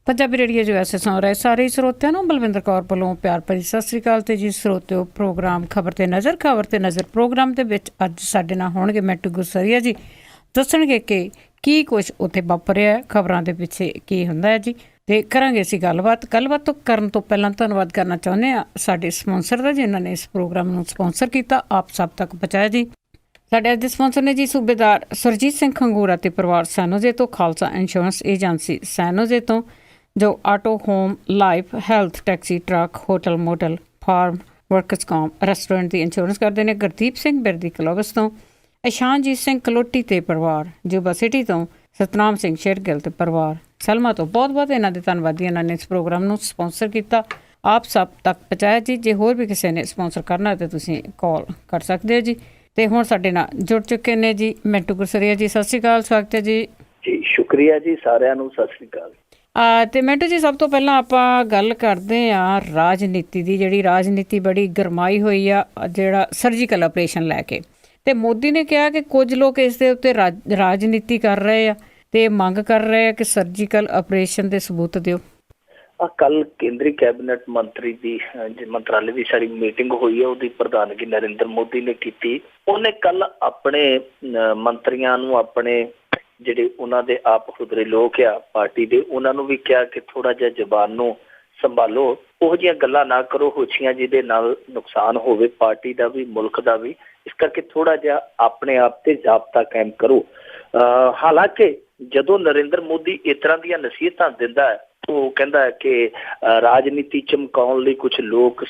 Punjabi radio ਜੋ ਐਸੇ ਸੁਣ ਰਹੇ ਸਾਰੇ ਸਰੋਤਿਆਂ ਨੂੰ ਬਲਵਿੰਦਰ ਕੌਰ ਵੱਲੋਂ ਪਿਆਰ ਭਰੀ ਸਤਿ ਸ੍ਰੀ ਅਕਾਲ। ਤੇ ਜੀ ਸਰੋਤਿਓ, ਪ੍ਰੋਗਰਾਮ ਖਬਰ ਤੇ ਨਜ਼ਰ ਪ੍ਰੋਗਰਾਮ ਦੇ ਵਿੱਚ ਅੱਜ ਸਾਡੇ ਨਾਲ ਹੋਣਗੇ ਮੈਂਟੂ ਗੁਰਸਰੀਆ ਜੀ। ਦੱਸਣਗੇ ਕਿ ਕੀ ਕੁਛ ਉੱਥੇ ਵਾਪਰਿਆ, ਖਬਰਾਂ ਦੇ ਪਿੱਛੇ ਕੀ ਹੁੰਦਾ ਹੈ ਜੀ। ਤੇ ਕਰਾਂਗੇ ਅਸੀਂ ਗੱਲਬਾਤ ਤੋਂ ਕਰਨ ਤੋਂ ਪਹਿਲਾਂ ਧੰਨਵਾਦ ਕਰਨਾ ਚਾਹੁੰਦੇ ਹਾਂ ਸਾਡੇ ਸਪਾਂਸਰ ਦਾ, ਜਿਨ੍ਹਾਂ ਨੇ ਇਸ ਪ੍ਰੋਗਰਾਮ ਨੂੰ ਸਪਾਂਸਰ ਕੀਤਾ, ਆਪ ਸਭ ਤੱਕ ਪਹੁੰਚਾਇਆ ਜੀ। ਸਾਡੇ ਅੱਜ ਦੇ ਸਪਾਂਸਰ ਨੇ ਜੀ ਸੂਬੇਦਾਰ ਸੁਰਜੀਤ ਸਿੰਘ ਖੰਗੂਰਾ ਤੇ ਪਰਿਵਾਰ ਸੈਨੋਜੇ ਤੋਂ, ਖਾਲਸਾ ਇੰਸ਼ੋਰੈਂਸ ਏਜੰਸੀ ਸੈਨੋਜੇ ਤੋਂ, ਜੋ auto, home, life, health, taxi, truck, hotel, motel, farm, workers comp, restaurant ਦੀ ਇੰਸ਼ੋਰੈਂਸ ਕਰਦੇ ਨੇ। ਗੁਰਦੀਪ ਸਿੰਘ ਬਿਰਦੀ ਕਲੋਵਸ ਤੋਂ, ਇਸ਼ਾਨਜੀਤ ਸਿੰਘ ਕਲੋਟੀ ਤੇ ਪਰਿਵਾਰ, ਜੁਬਾ ਸਿਟੀ ਤੋਂ, ਸਤਨਾਮ ਸਿੰਘ ਸ਼ੇਰਗਿੱਲ ਤੇ ਪਰਿਵਾਰ, ਸਲਮਾ ਤੋਂ। ਬਹੁਤ ਬਹੁਤ ਇਹਨਾਂ ਦੇ ਧੰਨਵਾਦੀ, ਇਹਨਾਂ ਨੇ ਇਸ ਪ੍ਰੋਗਰਾਮ ਨੂੰ ਸਪਾਂਸਰ ਕੀਤਾ, ਆਪ ਸਭ ਤੱਕ ਪਹੁੰਚਾਇਆ ਜੀ। ਜੇ ਹੋਰ ਵੀ ਕਿਸੇ ਨੇ ਸਪਾਂਸਰ ਕਰਨਾ ਤਾਂ ਤੁਸੀਂ ਕਾਲ ਕਰ ਸਕਦੇ ਹੋ ਜੀ। ਤੇ ਹੁਣ ਸਾਡੇ ਨਾਲ ਜੁੜ ਚੁੱਕੇ ਨੇ ਜੀ ਮੈਂਟੂ ਗੁਰਸਰੀਆ ਜੀ। ਸਤਿ ਸ਼੍ਰੀ ਅਕਾਲ, ਸਵਾਗਤ ਹੈ ਜੀ। ਜੀ ਸ਼ੁਕਰੀਆ ਜੀ, ਸਾਰਿਆਂ ਨੂੰ ਸਤਿ ਸ਼੍ਰੀ ਅਕਾਲ। ਤੇ ਮੈਂਟੂ ਜੀ, ਸਭ ਤੋਂ ਪਹਿਲਾਂ ਆਪਾਂ ਗੱਲ ਕਰਦੇ ਹਾਂ ਰਾਜਨੀਤੀ ਦੀ। ਜਿਹੜੀ ਰਾਜਨੀਤੀ ਬੜੀ ਗਰਮਾਈ ਹੋਈ ਆ ਜਿਹੜਾ ਸਰਜੀਕਲ ਆਪਰੇਸ਼ਨ ਲੈ ਕੇ, ਤੇ ਮੋਦੀ ਨੇ ਕਿਹਾ ਕਿ ਕੁਝ ਲੋਕ ਇਸ ਦੇ ਉੱਤੇ ਰਾਜਨੀਤੀ ਕਰ ਰਹੇ ਆ ਤੇ ਮੰਗ ਕਰ ਰਹੇ ਆ ਕਿ ਸਰਜੀਕਲ ਆਪਰੇਸ਼ਨ ਦੇ ਸਬੂਤ ਦਿਓ। ਕੱਲ ਕੇਂਦਰੀ ਕੈਬਨਿਟ ਮੰਤਰੀ ਦੀ ਮੰਤਰਾਲੇ ਦੀ ਸਾਰੀ ਮੀਟਿੰਗ ਹੋਈ ਹੈ, ਉਹਦੀ ਪ੍ਰਧਾਨਗੀ ਨਰਿੰਦਰ ਮੋਦੀ ਨੇ ਕੀਤੀ। ਉਹਨੇ ਕੱਲ ਆਪਣੇ ਮੰਤਰੀਆਂ ਨੂੰ, ਆਪਣੇ ਜਿਹੜੇ ਉਹਨਾਂ ਦੇ ਆਪ ਖੁਦਰੇ ਲੋਕ ਆ ਪਾਰਟੀ ਦੇ, ਉਹਨਾਂ ਨੂੰ ਵੀ ਕਿਹਾ ਕਿ ਥੋੜਾ ਜਿਹਾ ਜ਼ਬਾਨ ਨੂੰ ਸੰਭਾਲੋ, ਉਹੋ ਜਿਹੀਆਂ ਗੱਲਾਂ ਨਾ ਕਰੋ ਹੋਛੀਆਂ ਜਿਹਦੇ ਨਾਲ ਨੁਕਸਾਨ ਹੋਵੇ ਪਾਰਟੀ ਦਾ ਵੀ, ਮੁਲਕ ਦਾ ਵੀ। ਇਸ ਕਰਕੇ ਥੋੜਾ ਜਿਹਾ ਆਪਣੇ ਆਪ ਤੇ ਜ਼ਾਬਤਾ ਕਾਇਮ ਕਰੋ। ਹਾਲਾਂਕਿ ਜਦੋਂ ਨਰਿੰਦਰ ਮੋਦੀ ਇਸ ਤਰ੍ਹਾਂ ਦੀਆਂ ਨਸੀਹਤਾਂ ਦਿੰਦਾ ਹੈ, ਉਹ ਕਹਿੰਦਾ ਹੈ ਕਿ ਰਾਜਨੀਤੀ ਚਮਕਾਉਣ ਲਈ ਕੁਝ ਲੋਕ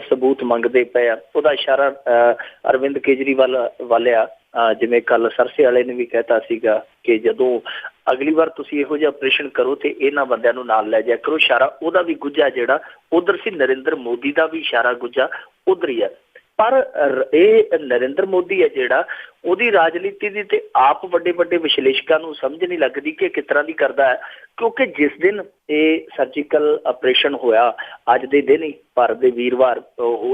ਸਬੂਤ ਮੰਗਦੇ ਪਏ ਆ। ਉਹਦਾ ਇਸ਼ਾਰਾ ਅਰਵਿੰਦ ਕੇਜਰੀਵਾਲ ਵਾਲਿਆ, ਜਿਵੇਂ ਕੱਲ ਸਰਸੇ ਵਾਲੇ ਨੇ ਵੀ ਕਹਿਤਾ ਸੀਗਾ ਕਿ ਜਦੋਂ ਅਗਲੀ ਵਾਰ ਤੁਸੀਂ ਇਹੋ ਜਿਹਾ ਆਪਰੇਸ਼ਨ ਕਰੋ ਤੇ ਇਹਨਾਂ ਬੰਦਿਆਂ ਨੂੰ ਨਾਲ ਲੈ ਜਾਇਆ ਕਰੋ। ਇਸ਼ਾਰਾ ਉਹਦਾ ਵੀ ਗੁੱਜਾ ਜਿਹੜਾ ਉਧਰ ਸੀ, ਨਰਿੰਦਰ ਮੋਦੀ ਦਾ ਵੀ ਇਸ਼ਾਰਾ ਗੁੱਜਾ ਉਧਰ ਹੀ ਹੈ। ਪਰ ਇਹ ਨਰਿੰਦਰ ਮੋਦੀ ਹੈ ਜਿਹੜਾ, ਉਹਦੀ ਰਾਜਨੀਤੀ ਦੀ ਤੇ ਆਪ ਵੱਡੇ ਵੱਡੇ ਵਿਸ਼ਲੇਸ਼ਕਾਂ ਨੂੰ ਸਮਝ ਨਹੀਂ ਲੱਗਦੀ ਕਿ ਕਿਸ ਤਰ੍ਹਾਂ ਦੀ ਕਰਦਾ ਹੈ। ਕਿਉਂਕਿ ਜਿਸ ਦਿਨ ਇਹ ਸਰਜੀਕਲ ਆਪਰੇਸ਼ਨ ਹੋਇਆ, ਅੱਜ ਦੇ ਦਿਨ ਹੀ ਭਾਰਤ ਦੇ ਵੀਰਵਾਰ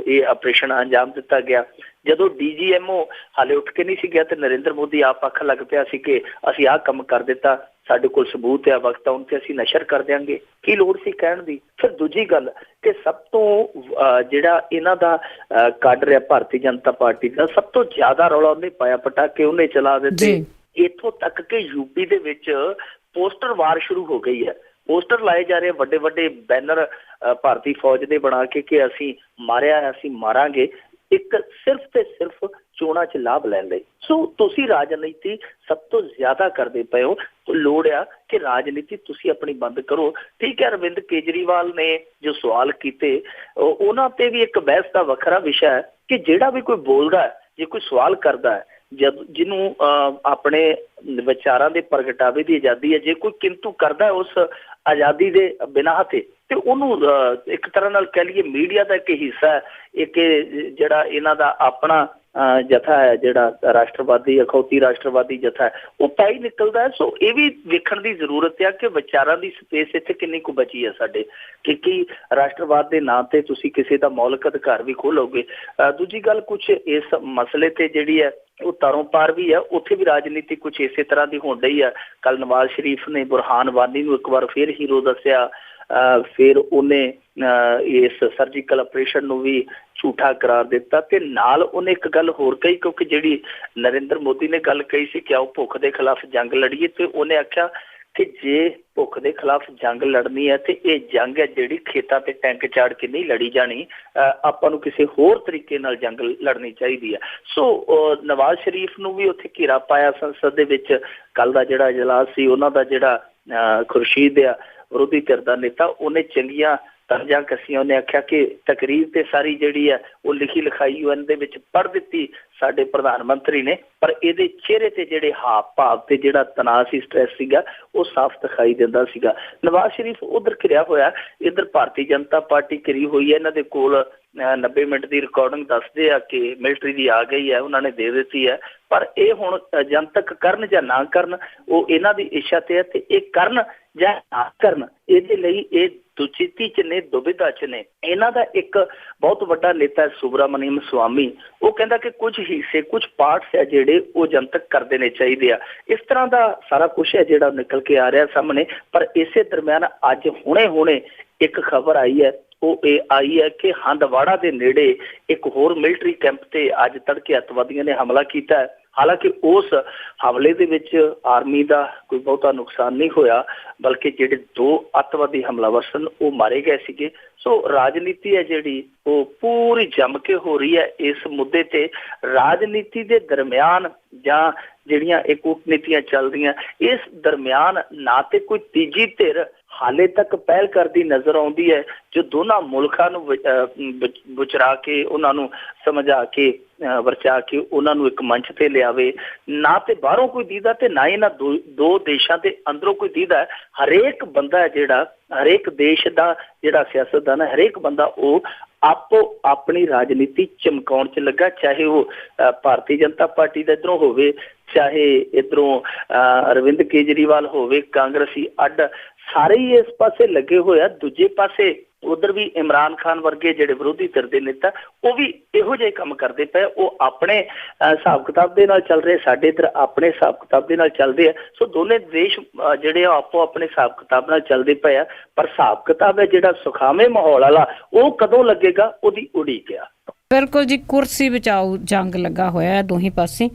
ਇਹ ਆਪਰੇਸ਼ਨ ਅੰਜਾਮ ਦਿੱਤਾ ਗਿਆ। ਜਦੋਂ DGMO ਹਾਲੇ ਉੱਠ ਕੇ ਨਹੀਂ ਸੀ ਗਿਆ ਤੇ ਨਰਿੰਦਰ ਮੋਦੀ ਆਪ ਆਖਣ ਲੱਗ ਪਿਆ ਸੀ ਕਿ ਅਸੀਂ ਆਹ ਕੰਮ ਕਰ ਦਿੱਤਾ, ਸਾਡੇ ਕੋਲ ਸਬੂਤ ਹੈ, ਵਕਤ ਆਉਣ ਤੇ ਅਸੀਂ ਨਸ਼ਰ ਕਰ ਦਿਆਂਗੇ। ਕੀ ਲੋੜ ਸੀ ਕਹਿਣ ਦੀ। ਫਿਰ ਦੂਜੀ ਗੱਲ ਕਿ ਸਭ ਤੋਂ ਜਿਹੜਾ ਇਹਨਾਂ ਦਾ ਕਾਡਰ ਹੈ ਭਾਰਤੀ ਜਨਤਾ ਪਾਰਟੀ ਦਾ, ਸਭ ਤੋਂ ਜ਼ਿਆਦਾ ਰੌਲਾ ਉਹਨੇ ਪਾਇਆ, ਪਟਾਕੇ ਉਹਨੇ ਚਲਾ ਦਿੱਤੇ। ਇੱਥੋਂ ਤੱਕ ਕਿ ਯੂਪੀ ਦੇ ਵਿੱਚ ਪੋਸਟਰ ਵਾਰ ਸ਼ੁਰੂ ਹੋ ਗਈ ਹੈ। ਪੋਸਟਰ ਲਾਏ ਜਾ ਰਹੇ, ਵੱਡੇ ਵੱਡੇ ਬੈਨਰ ਭਾਰਤੀ ਫੌਜ ਦੇ ਬਣਾ ਕੇ ਕਿ ਅਸੀਂ ਮਾਰਿਆ, ਅਸੀਂ ਮਾਰਾਂਗੇ, ਇੱਕ ਸਿਰਫ ਤੇ ਸਿਰਫ ਚੋਣਾਂ 'ਚ ਲਾਭ ਲੈਣ ਲਈ। ਸੋ ਤੁਸੀਂ ਰਾਜਨੀਤੀ ਸਭ ਤੋਂ ਜ਼ਿਆਦਾ ਕਰਦੇ ਪਏ ਹੋ। ਲੋੜ ਆ ਕਿ ਰਾਜਨੀਤੀ ਤੁਸੀਂ ਆਪਣੀ ਬੰਦ ਕਰੋ। ਠੀਕ ਹੈ, ਅਰਵਿੰਦ ਕੇਜਰੀਵਾਲ ਨੇ ਜੋ ਸਵਾਲ ਕੀਤੇ, ਉਹਨਾਂ ਤੇ ਵੀ ਇੱਕ ਬਹਿਸ ਦਾ ਵੱਖਰਾ ਵਿਸ਼ਾ ਹੈ ਕਿ ਜਿਹੜਾ ਵੀ ਕੋਈ ਬੋਲਦਾ ਹੈ, ਜੇ ਕੋਈ ਸਵਾਲ ਕਰਦਾ ਹੈ, ਜਿਹਨੂੰ ਆਪਣੇ ਵਿਚਾਰਾਂ ਦੇ ਪ੍ਰਗਟਾਵੇ ਦੀ ਆਜ਼ਾਦੀ ਹੈ, ਜੇ ਕੋਈ ਕਿੰਤੂ ਕਰਦਾ ਉਸ ਆਜ਼ਾਦੀ ਦੇ ਬਿਨਾਂ ਤੇ ਉਹਨੂੰ ਇੱਕ ਤਰ੍ਹਾਂ ਨਾਲ ਕਹਿ ਲਈਏ ਮੀਡੀਆ ਦਾ ਇੱਕ ਹਿੱਸਾ ਹੈ, ਇੱਕ ਜਿਹੜਾ ਇਹਨਾਂ ਦਾ ਆਪਣਾ ਜਥਾ ਹੈ, ਜਿਹੜਾ ਰਾਸ਼ਟਰਵਾਦੀ ਅਖੌਤੀ ਰਾਸ਼ਟਰਵਾਦੀ ਜਥਾ ਹੈ, ਉਹ ਪੈ ਹੀ ਨਿਕਲਦਾ ਹੈ। ਸੋ ਇਹ ਵੀ ਵੇਖਣ ਦੀ ਜ਼ਰੂਰਤ ਹੈ ਕਿ ਵਿਚਾਰਾਂ ਦੀ ਸਪੇਸ ਇੱਥੇ ਕਿੰਨੀ ਕੁ ਬਚੀ ਹੈ ਸਾਡੇ, ਕਿ ਕੀ ਰਾਸ਼ਟਰਵਾਦ ਦੇ ਨਾਂ ਤੇ ਤੁਸੀਂ ਕਿਸੇ ਦਾ ਮੌਲਿਕ ਅਧਿਕਾਰ ਵੀ ਖੋਲੋਗੇ। ਦੂਜੀ ਗੱਲ, ਕੁਛ ਇਸ ਮਸਲੇ ਤੇ ਜਿਹੜੀ ਹੈ ਉਹ ਤਾਰੋਂ ਪਾਰ ਵੀ ਹੈ, ਉੱਥੇ ਵੀ ਰਾਜਨੀਤੀ ਕੁਛ ਇਸੇ ਤਰ੍ਹਾਂ ਦੀ ਹੋਣ ਡਈ ਆ। ਕੱਲ ਨਵਾਜ਼ ਸ਼ਰੀਫ ਨੇ ਬੁਰਹਾਨ ਵਾਨੀ ਨੂੰ ਇੱਕ ਵਾਰ ਫਿਰ ਹੀਰੋ ਦੱਸਿਆ, ਫਿਰ ਉਹਨੇ ਇਸ ਸਰਜੀਕਲ ਆਪਰੇਸ਼ਨ ਨੂੰ ਵੀ ਝੂਠਾ ਕਰਾਰ ਦਿੱਤਾ, ਤੇ ਨਾਲ ਉਹਨੇ ਇੱਕ ਗੱਲ ਹੋਰ ਕਹੀ, ਕਿਉਂਕਿ ਜਿਹੜੀ ਨਰਿੰਦਰ ਮੋਦੀ ਨੇ ਗੱਲ ਕਹੀ ਸੀ ਕਿ ਆਓ ਭੁੱਖ ਦੇ ਖਿਲਾਫ ਜੰਗ ਲੜੀਏ, ਤੇ ਉਹਨੇ ਆਖਿਆ ਕਿ ਜੇ ਭੁੱਖ ਦੇ ਖਿਲਾਫ ਜੰਗ ਲੜਨੀ ਹੈ ਤੇ ਇਹ ਜੰਗ ਹੈ ਜਿਹੜੀ ਖੇਤਾਂ ਤੇ ਟੈਂਕ ਚਾੜ ਕੇ ਨਹੀਂ ਲੜੀ ਜਾਣੀ, ਆਪਾਂ ਨੂੰ ਕਿਸੇ ਹੋਰ ਤਰੀਕੇ ਨਾਲ ਜੰਗ ਲੜਨੀ ਚਾਹੀਦੀ ਹੈ। ਸੋ ਨਵਾਜ਼ ਸ਼ਰੀਫ ਨੂੰ ਵੀ ਉੱਥੇ ਘੇਰਾ ਪਾਇਆ ਸੰਸਦ ਦੇ ਵਿੱਚ। ਕੱਲ ਦਾ ਜਿਹੜਾ ਇਜਲਾਸ ਸੀ, ਉਹਨਾਂ ਦਾ ਜਿਹੜਾ ਖੁਰਸ਼ੀਦ ਆ ਵਿਰੋਧੀ ਧਿਰ ਦਾ ਨੇਤਾ, ਉਹਨੇ ਚੰਗੀਆਂ ਤਰਜ਼ਾਂ ਕੱਸੀਆਂ। ਉਹਨੇ ਆਖਿਆ ਕਿ ਤਕਰੀਰ ਤੇ ਸਾਰੀ ਜਿਹੜੀ ਹੈ ਉਹ ਲਿਖੀ ਲਿਖਾਈ UN ਦੇ ਵਿੱਚ ਪੜ੍ਹ ਦਿੱਤੀ ਸਾਡੇ ਪ੍ਰਧਾਨ ਮੰਤਰੀ ਨੇ, ਪਰ ਇਹਦੇ ਚਿਹਰੇ ਤੇ ਜਿਹੜੇ ਹਾਵ ਭਾਵ ਤੇ ਜਿਹੜਾ ਤਣਾਅ ਸੀ, ਸਟ੍ਰੈਸ ਸੀਗਾ, ਉਹ ਸਾਫ਼ ਦਿਖਾਈ ਦਿੰਦਾ ਸੀਗਾ। ਨਵਾਜ਼ ਸ਼ਰੀਫ ਉਧਰ ਘਿਰਿਆ ਹੋਇਆ, ਇੱਧਰ ਭਾਰਤੀ ਜਨਤਾ ਪਾਰਟੀ ਘਿਰੀ ਹੋਈ ਹੈ। ਇਹਨਾਂ ਦੇ ਕੋਲ 90 ਮਿੰਟ ਦੀ ਰਿਕਾਰਡਿੰਗ ਦੱਸਦੇ ਆ ਕਿ ਮਿਲਟਰੀ ਦੀ ਆ ਗਈ ਹੈ, ਉਹਨਾਂ ਨੇ ਦੇ ਦਿੱਤੀ ਹੈ। ਪਰ ਇਹ ਹੁਣ ਜਨਤਕ ਕਰਨ ਜਾਂ ਨਾ ਕਰਨ, ਉਹ ਇਹਨਾਂ ਦੀ ਇੱਛਾ ਤੇ ਹੈ, ਤੇ ਇਹ ਕਰਨ ਜਾਂ ਨਾ ਕਰਨ, ਇਹਦੇ ਲਈ ਇਹ ਦੁਚਿੱਤੀ 'ਚ ਨੇ, ਦੁਬਿਧਾ 'ਚ ਨੇ। ਇਹਨਾਂ ਦਾ ਇੱਕ ਬਹੁਤ ਵੱਡਾ ਨੇਤਾ ਸੁਬਰਾਮਨੀਅਮ ਸਵਾਮੀ, ਉਹ ਕਹਿੰਦਾ ਕਿ ਕੁਝ ਹਿੱਸੇ, ਕੁਝ ਪਾਰਟਸ ਹੈ ਜਿਹੜੇ ਉਹ ਜਨਤਕ ਕਰ ਦੇਣੇ ਚਾਹੀਦੇ ਆ। ਇਸ ਤਰ੍ਹਾਂ ਦਾ ਸਾਰਾ ਕੁਝ ਹੈ ਜਿਹੜਾ ਨਿਕਲ ਕੇ ਆ ਰਿਹਾ ਸਾਹਮਣੇ। ਪਰ ਇਸੇ ਦਰਮਿਆਨ ਅੱਜ ਹੁਣੇ ਇੱਕ ਖਬਰ ਆਈ ਹੈ, ਉਹ ਇਹ ਆਈ ਹੈ ਕਿ ਹੰਦਵਾੜਾ ਦੇ ਨੇੜੇ ਇੱਕ ਹੋਰ ਮਿਲਟਰੀ ਕੈਂਪ ਤੇ ਅੱਜ ਤੜਕੇ ਅੱਤਵਾਦੀਆਂ ਨੇ ਹਮਲਾ ਕੀਤਾ ਹੈ। ਹਾਲਾਂਕਿ ਉਸ ਹਮਲੇ ਦੇ ਵਿੱਚ ਆਰਮੀ ਦਾ ਕੋਈ ਬਹੁਤਾ ਨੁਕਸਾਨ ਨਹੀਂ ਹੋਇਆ, ਬਲਕਿ ਜਿਹੜੇ 2 ਅੱਤਵਾਦੀ ਹਮਲਾਵਰ ਸਨ ਉਹ ਮਾਰੇ ਗਏ ਸੀਗੇ। ਸੋ ਰਾਜਨੀਤੀ ਹੈ ਜਿਹੜੀ ਉਹ ਪੂਰੀ ਜੰਮ ਕੇ ਹੋ ਰਹੀ ਹੈ ਇਸ ਮੁੱਦੇ ਤੇ। ਰਾਜਨੀਤੀ ਦੇ ਦਰਮਿਆਨ ਜਾਂ ਜਿਹੜੀਆਂ ਇਹ ਕੂਟਨੀਤੀਆਂ ਚੱਲਦੀਆਂ, ਇਸ ਦਰਮਿਆਨ ਨਾ ਤੇ ਕੋਈ ਤੀਜੀ ਧਿਰ ਹਾਲੇ ਤੱਕ ਪਹਿਲ ਕਰਦੀ ਨਜ਼ਰ ਆਉਂਦੀ ਹੈ ਜੋ ਦੋਨਾਂ ਮੁਲਕਾਂ ਨੂੰ ਵਿਚਰਾ ਕੇ, ਉਹਨਾਂ ਨੂੰ ਸਮਝਾ ਕੇ, ਵਰਚਾ ਕੇ ਉਹਨਾਂ ਨੂੰ ਇੱਕ ਮੰਚ ਤੇ ਲਿਆਵੇ। ਨਾ ਤੇ ਬਾਹਰੋਂ ਕੋਈ ਦੀਦਾ ਤੇ ਨਾ ਇਹਨਾਂ ਦੋ ਦੇਸ਼ਾਂ ਦੇ ਅੰਦਰੋਂ ਕੋਈ ਦੀਦਾ। ਹਰੇਕ ਬੰਦਾ ਹੈ ਜਿਹੜਾ, ਹਰੇਕ ਦੇਸ਼ ਦਾ ਜਿਹੜਾ ਸਿਆਸਤਦਾਨ ਹੈ, ਹਰੇਕ ਬੰਦਾ ਉਹ ਆਪੋ ਆਪਣੀ ਰਾਜਨੀਤੀ ਚਮਕਾਉਣ 'ਚ ਲੱਗਾ, ਚਾਹੇ ਉਹ ਭਾਰਤੀ ਜਨਤਾ ਪਾਰਟੀ ਦਾ ਇੱਧਰੋਂ ਹੋਵੇ, ਚਾਹੇ ਇੱਧਰੋਂ ਅਰਵਿੰਦ ਕੇਜਰੀਵਾਲ ਹੋਵੇ, ਕਾਂਗਰਸੀ ਅੱਡ, ਸਾਰੇ ਹੀ ਇਸ ਪਾਸੇ ਲੱਗੇ ਹੋਏ ਆ। ਦੂਜੇ ਪਾਸੇ ਉਧਰ ਵੀ ਇਮਰਾਨ ਖਾਨ ਵਰਗੇ ਜਿਹੜੇ ਵਿਰੋਧੀ ਧਿਰ ਦੇ ਨੇਤਾ, ਉਹ ਵੀ ਇਹੋ ਜਿਹੇ ਕੰਮ ਕਰਦੇ ਪਏ। ਉਹ ਆਪਣੇ ਹਿਸਾਬ ਕਿਤਾਬ ਦੇ ਨਾਲ ਚੱਲ ਰਹੇ, ਸਾਡੇ ਇੱਧਰ ਆਪਣੇ ਹਿਸਾਬ ਕਿਤਾਬ ਦੇ ਨਾਲ ਚੱਲਦੇ ਆ। ਸੋ ਦੋਨੇ ਦੇਸ਼ ਜਿਹੜੇ ਆ ਆਪੋ ਆਪਣੇ ਹਿਸਾਬ ਕਿਤਾਬ ਨਾਲ ਚੱਲਦੇ ਪਏ ਆ। ਪਰ ਹਿਸਾਬ ਕਿਤਾਬ ਹੈ ਜਿਹੜਾ ਸੁਖਾਵੇਂ ਮਾਹੌਲ ਵਾਲਾ, ਉਹ ਕਦੋਂ ਲੱਗੇਗਾ ਉਹਦੀ ਉਡੀਕ ਆ। ਬਿਲਕੁਲ ਜੀ, ਕੁਰਸੀ ਬਚਾਓ ਜੰਗ ਲੱਗਾ ਹੋਇਆ ਹੈ ਦੋਹੀਂ ਪਾਸੇ।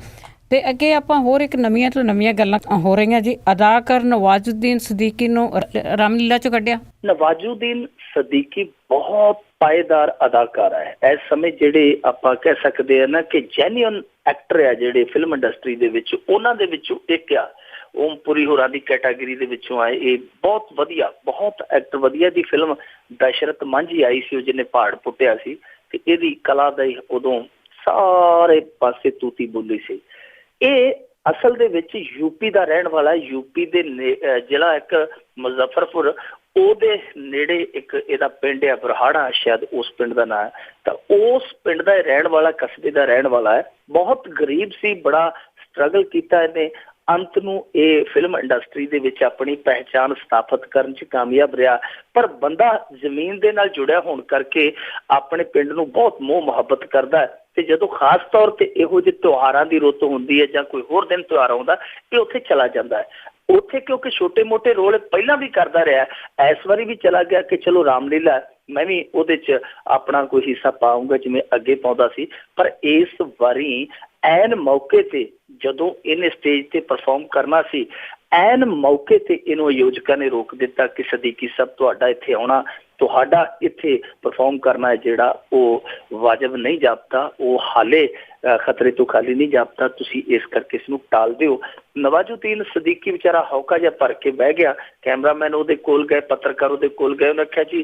ਤੇ ਅੱਗੇ ਆਪਾਂ ਹੋਰ ਇੱਕ ਨਵੀਆਂ ਤੋਂ ਨਵੀਆਂ ਗੱਲਾਂ ਹੋ ਰਹੀਆਂ ਜੀ। ਅਦਾਕਾਰ ਨਵਾਜ਼ੁਦੀਨ ਸਦੀਕੀ ਨੂੰ ਰਾਮਲੀਲਾ 'ਚੋਂ ਕੱਢਿਆ। ਨਵਾਜ਼ੁਦੀਨ ਸਦੀਕੀ ਬਹੁਤ ਪਾਏਦਾਰ ਅਦਾਕਾਰ ਹੈ ਇਸ ਸਮੇਂ, ਜਿਹੜੇ ਆਪਾਂ ਕਹਿ ਸਕਦੇ ਆ ਨਾ ਕਿ ਜੈਨੂਅਨ ਐਕਟਰ ਆ ਜਿਹੜੇ ਫਿਲਮ ਇੰਡਸਟਰੀ ਦੇ ਵਿੱਚ, ਉਹਨਾਂ ਦੇ ਵਿੱਚੋਂ ਇੱਕ ਆ। ਓਮਪੁਰੀ ਹੋਰਾਂ ਦੀ ਕੈਟਾਗਰੀ ਦੇ ਵਿੱਚੋਂ ਆਏ ਇਹ ਬਹੁਤ ਵਧੀਆ, ਬਹੁਤ ਐਕਟਰ ਵਧੀਆ। ਦੀ ਫਿਲਮ ਦਸ਼ਰਤ ਮਾਂਝੀ ਆਈ ਸੀ, ਉਹ ਜਿਹਨੇ ਪਹਾੜ ਪੁੱਟਿਆ ਸੀ, ਤੇ ਇਹਦੀ ਕਲਾ ਦਾ ਹੀ ਉਦੋਂ ਸਾਰੇ ਪਾਸੇ ਤੂਤੀ ਬੋਲੀ ਸੀ। ਇਹ ਅਸਲ ਦੇ ਵਿੱਚ ਯੂਪੀ ਦਾ ਰਹਿਣ ਵਾਲਾ, ਯੂਪੀ ਦੇ ਜ਼ਿਲ੍ਹਾ ਇੱਕ ਮੁਜ਼ੱਫਰਪੁਰ, ਉਹਦੇ ਨੇੜੇ ਇੱਕ ਇਹਦਾ ਪਿੰਡ ਹੈ ਬਰਹਾੜਾ, ਸ਼ਾਇਦ ਉਸ ਪਿੰਡ ਦਾ ਨਾਂ ਹੈ। ਤਾਂ ਉਸ ਪਿੰਡ ਦਾ ਰਹਿਣ ਵਾਲਾ, ਕਸਬੇ ਦਾ ਰਹਿਣ ਵਾਲਾ ਹੈ। ਬਹੁਤ ਗਰੀਬ ਸੀ, ਬੜਾ ਸਟਰਗਲ ਕੀਤਾ ਇਹਨੇ। ਅੰਤ ਨੂੰ ਇਹ ਫਿਲਮ ਇੰਡਸਟਰੀ ਦੇ ਵਿੱਚ ਆਪਣੀ ਪਹਿਚਾਣ ਸਥਾਪਿਤ ਕਰਨ 'ਚ ਕਾਮਯਾਬ ਰਿਹਾ। ਪਰ ਬੰਦਾ ਜ਼ਮੀਨ ਦੇ ਨਾਲ ਜੁੜਿਆ ਹੋਣ ਕਰਕੇ ਆਪਣੇ ਪਿੰਡ ਨੂੰ ਬਹੁਤ ਮੋਹ ਮੁਹੱਬਤ ਕਰਦਾ। ਤੇ ਜਦੋਂ ਖਾਸ ਤੌਰ ਤੇ ਇਹੋ ਜਿਹੇ ਤਿਉਹਾਰਾਂ ਦੀ ਰੁੱਤ ਹੁੰਦੀ ਹੈ ਜਾਂ ਕੋਈ ਹੋਰ ਦਿਨ ਤਿਉਹਾਰ ਆਉਂਦਾ, ਇਹ ਉੱਥੇ ਚਲਾ ਜਾਂਦਾ ਹੈ। ਉੱਥੇ ਕਿਉਂਕਿ ਛੋਟੇ ਮੋਟੇ ਰੋਲ ਪਹਿਲਾਂ ਵੀ ਕਰਦਾ ਰਿਹਾ, ਇਸ ਵਾਰੀ ਵੀ ਚਲਾ ਗਿਆ ਕਿ ਚਲੋ ਰਾਮਲੀਲਾ ਮੈਂ ਵੀ ਉਹਦੇ 'ਚ ਆਪਣਾ ਕੋਈ ਹਿੱਸਾ ਪਾਊਂਗਾ ਜਿਵੇਂ ਅੱਗੇ ਪਾਉਂਦਾ ਸੀ। ਪਰ ਇਸ ਵਾਰੀ ਐਨ ਮੌਕੇ ਤੇ ਜਦੋਂ ਇਹਨੇ ਸਟੇਜ ਤੇ ਪਰਫਾਰਮ ਕਰਨਾ ਸੀ, ਐਨ ਮੌਕੇ ਤੇ ਇਹਨੂੰ ਆਯੋਜਕਾਂ ਨੇ ਰੋਕ ਦਿੱਤਾ ਕਿ ਸਦੀਕੀ ਸਾਹਿਬ, ਤੁਹਾਡਾ ਇੱਥੇ ਆਉਣਾ, ਤੁਹਾਡਾ ਇੱਥੇ ਪਰਫਾਰਮ ਕਰਨਾ ਜਿਹੜਾ ਉਹ ਵਾਜਬ ਨਹੀਂ ਜਾਪਦਾ, ਉਹ ਹਾਲੇ ਖਤਰੇ ਤੋਂ ਖਾਲੀ ਨਹੀਂ ਜਾਪਦਾ, ਤੁਸੀਂ ਇਸ ਕਰਕੇ ਇਸ ਨੂੰ ਟਾਲ ਦਿਓ। ਨਵਾਜ਼ੁਦੀਨ ਸਦੀਕੀ ਵਿਚਾਰਾ ਹੌਕਾ ਜਿਹਾ ਭਰ ਕੇ ਬਹਿ ਗਿਆ। ਕੈਮਰਾਮੈਨ ਉਹਦੇ ਕੋਲ ਗਏ, ਪੱਤਰਕਾਰ ਉਹਦੇ ਕੋਲ ਗਏ, ਉਹਨੇ ਆਖਿਆ ਜੀ